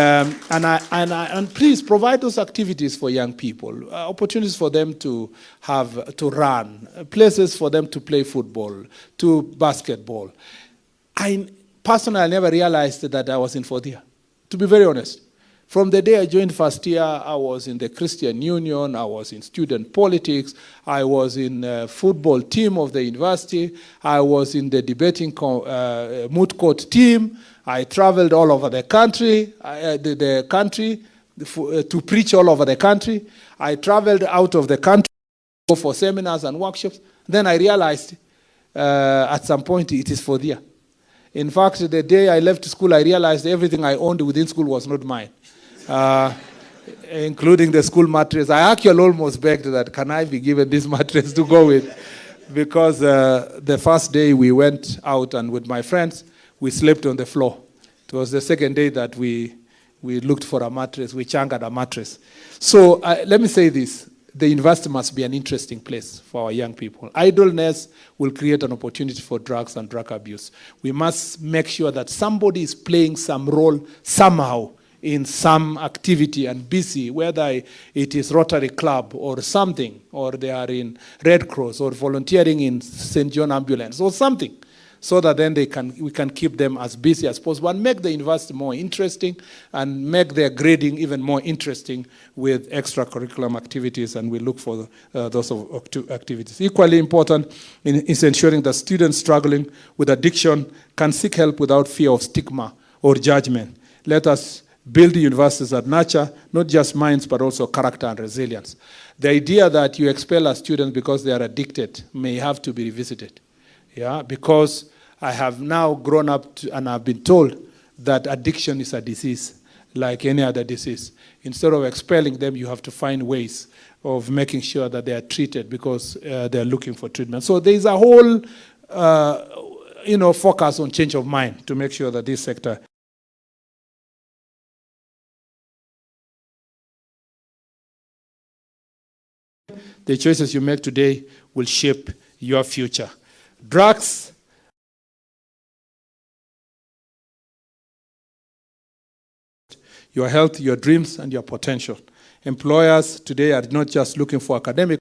please provide those activities for young people, opportunities for them to run, places for them to play football, to basketball. Personally, I never realized that I was in fourth year, to be very honest. From the day I joined first year, I was in the Christian Union, I was in student politics, I was in the football team of the university, I was in the debating moot court team, I traveled all over the country, to preach all over the country. I traveled out of the country for seminars and workshops. Then I realized at some point it is fourth year. In fact, the day I left school, I realized everything I owned within school was not mine, including the school mattress. I actually almost begged that, can I be given this mattress to go with? Because the first day we went out and with my friends, we slept on the floor. It was the second day that we looked for a mattress, we changered a mattress. So let me say this. the university must be an interesting place for our young people. Idleness will create an opportunity for drugs and drug abuse. We must make sure that somebody is playing some role somehow in some activity and busy, whether it is Rotary Club or something, or they are in Red Cross or volunteering in St. John Ambulance or something, so that then we can keep them as busy as possible and make the university more interesting and make their grading even more interesting with extracurricular activities, and we look for those activities. Equally important is ensuring that students struggling with addiction can seek help without fear of stigma or judgment. Let us build the universities that nurture not just minds but also character and resilience. The idea that you expel a student because they are addicted may have to be revisited. Yeah, because I have now grown up and I've been told that addiction is a disease like any other disease. Instead of expelling them, you have to find ways of making sure that they are treated because they are looking for treatment. So there is a whole focus on change of mind to make sure that this sector the choices you make today will shape your future. Drugs, your health, your dreams, and your potential. Employers today are not just looking for academic.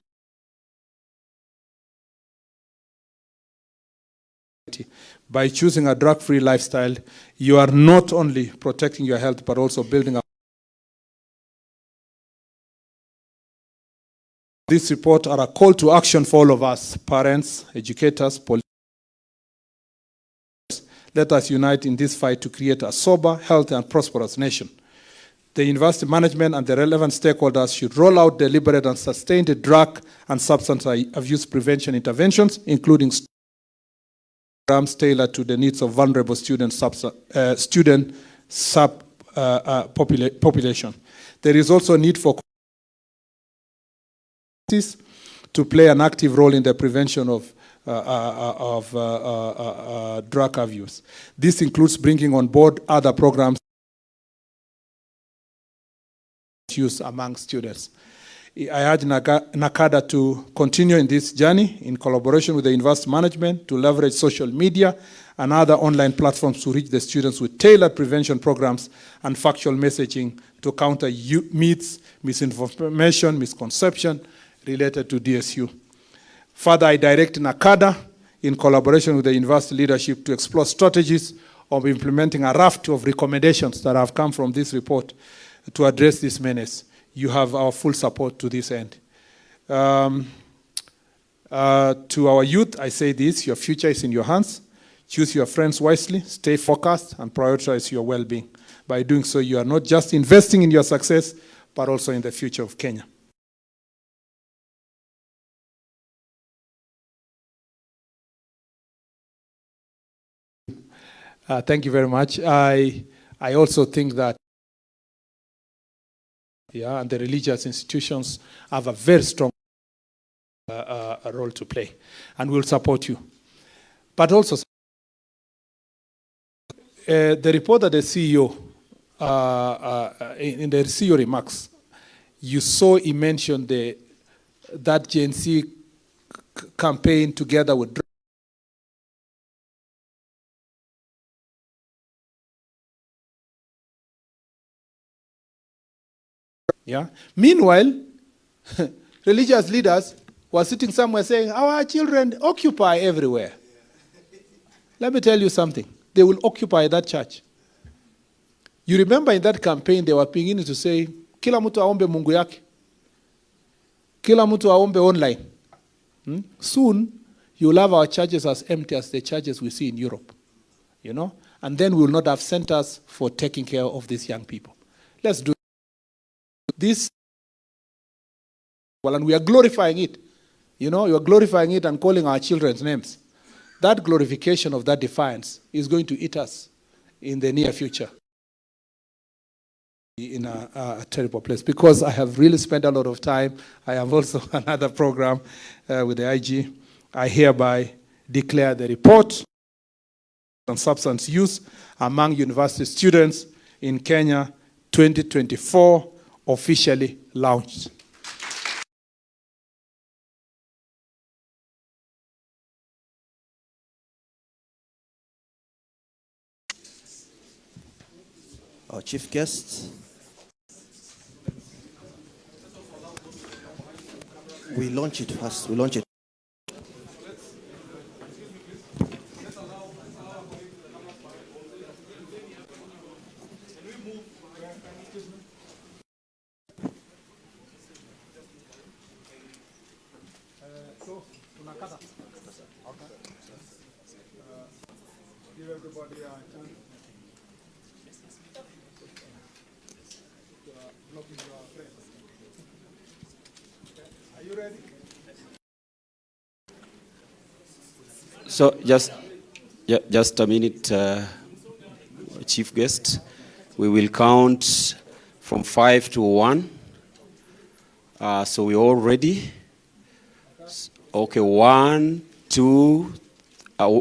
By choosing a drug-free lifestyle, you are not only protecting your health, but also building a This report are a call to action for all of us, parents, educators, politicians. Let us unite in this fight to create a sober, healthy, and prosperous nation. The university management and the relevant stakeholders should roll out deliberate and sustained drug and substance abuse prevention interventions, including programs tailored to the needs of vulnerable population. There is also a need for to play an active role in the prevention of drug abuse. This includes bringing on board other programs used among students. I urge NACADA to continue in this journey in collaboration with the university management to leverage social media and other online platforms to reach the students with tailored prevention programs and factual messaging to counter myths, misinformation, misconception related to DSU. Further, I direct NACADA in collaboration with the university leadership to explore strategies of implementing a raft of recommendations that have come from this report to address this menace. You have our full support to this end. To our youth, I say this: your future is in your hands. Choose your friends wisely, stay focused, and prioritize your well-being. By doing so, you are not just investing in your success, but also in the future of Kenya. Thank you very much. I also think that and the religious institutions have a very strong role to play, and we'll support you. But also, the report that the CEO, in the CEO remarks, you saw he mentioned that Gen Z campaign together with Meanwhile, religious leaders were sitting somewhere saying, our children occupy everywhere. Let me tell you something. They will occupy that church. You remember in that campaign, they were beginning to say, kila mtu aombe Mungu yake. Kila mtu aombe online. Soon, you'll have our churches as empty as the churches we see in Europe. And then we will not have centers for taking care of these young people. Let's do this, and we are glorifying it. You are glorifying it and calling our children's names. That glorification of that defiance is going to eat us in the near future in a terrible place. Because I have really spent a lot of time. I have also another program with the IG. I hereby declare the report on substance use among university students in Kenya 2024 officially launched. our chief guest. We launch it first. We launch it. Give everybody a chance. Are you ready? So just a minute, chief guest. We will count from 5 to 1. So we're all ready. Okay, 1, 2,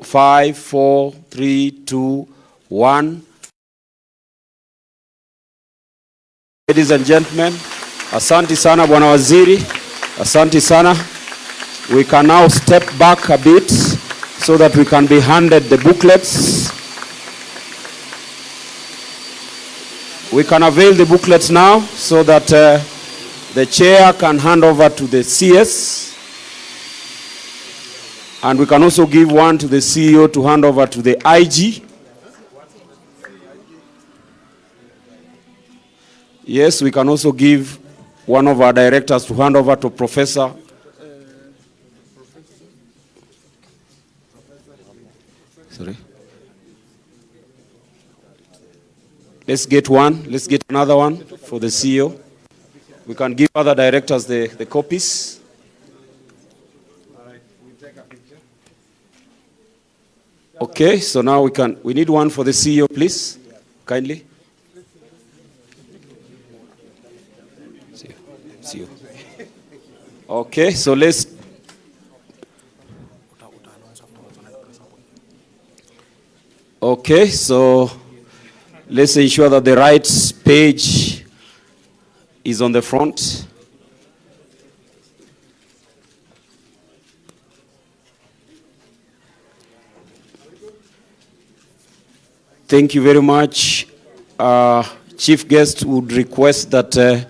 5, 4, 3, 2, 1. Ladies and gentlemen, asante sana Bwana Waziri, asante sana. We can now step back a bit so that we can be handed the booklets. We can avail the booklets now so that the chair can hand over to the CS. And we can also give one to the CEO to hand over to the IG. Yes, we can also give one of our directors to hand over to Professor. Sorry. Let's get one. Let's get another one for the CEO. We can give other directors the copies. Okay, so now we need one for the CEO, please, kindly. CEO. Okay, so let's ensure that the right page is on the front. Thank you very much. Chief guest would request that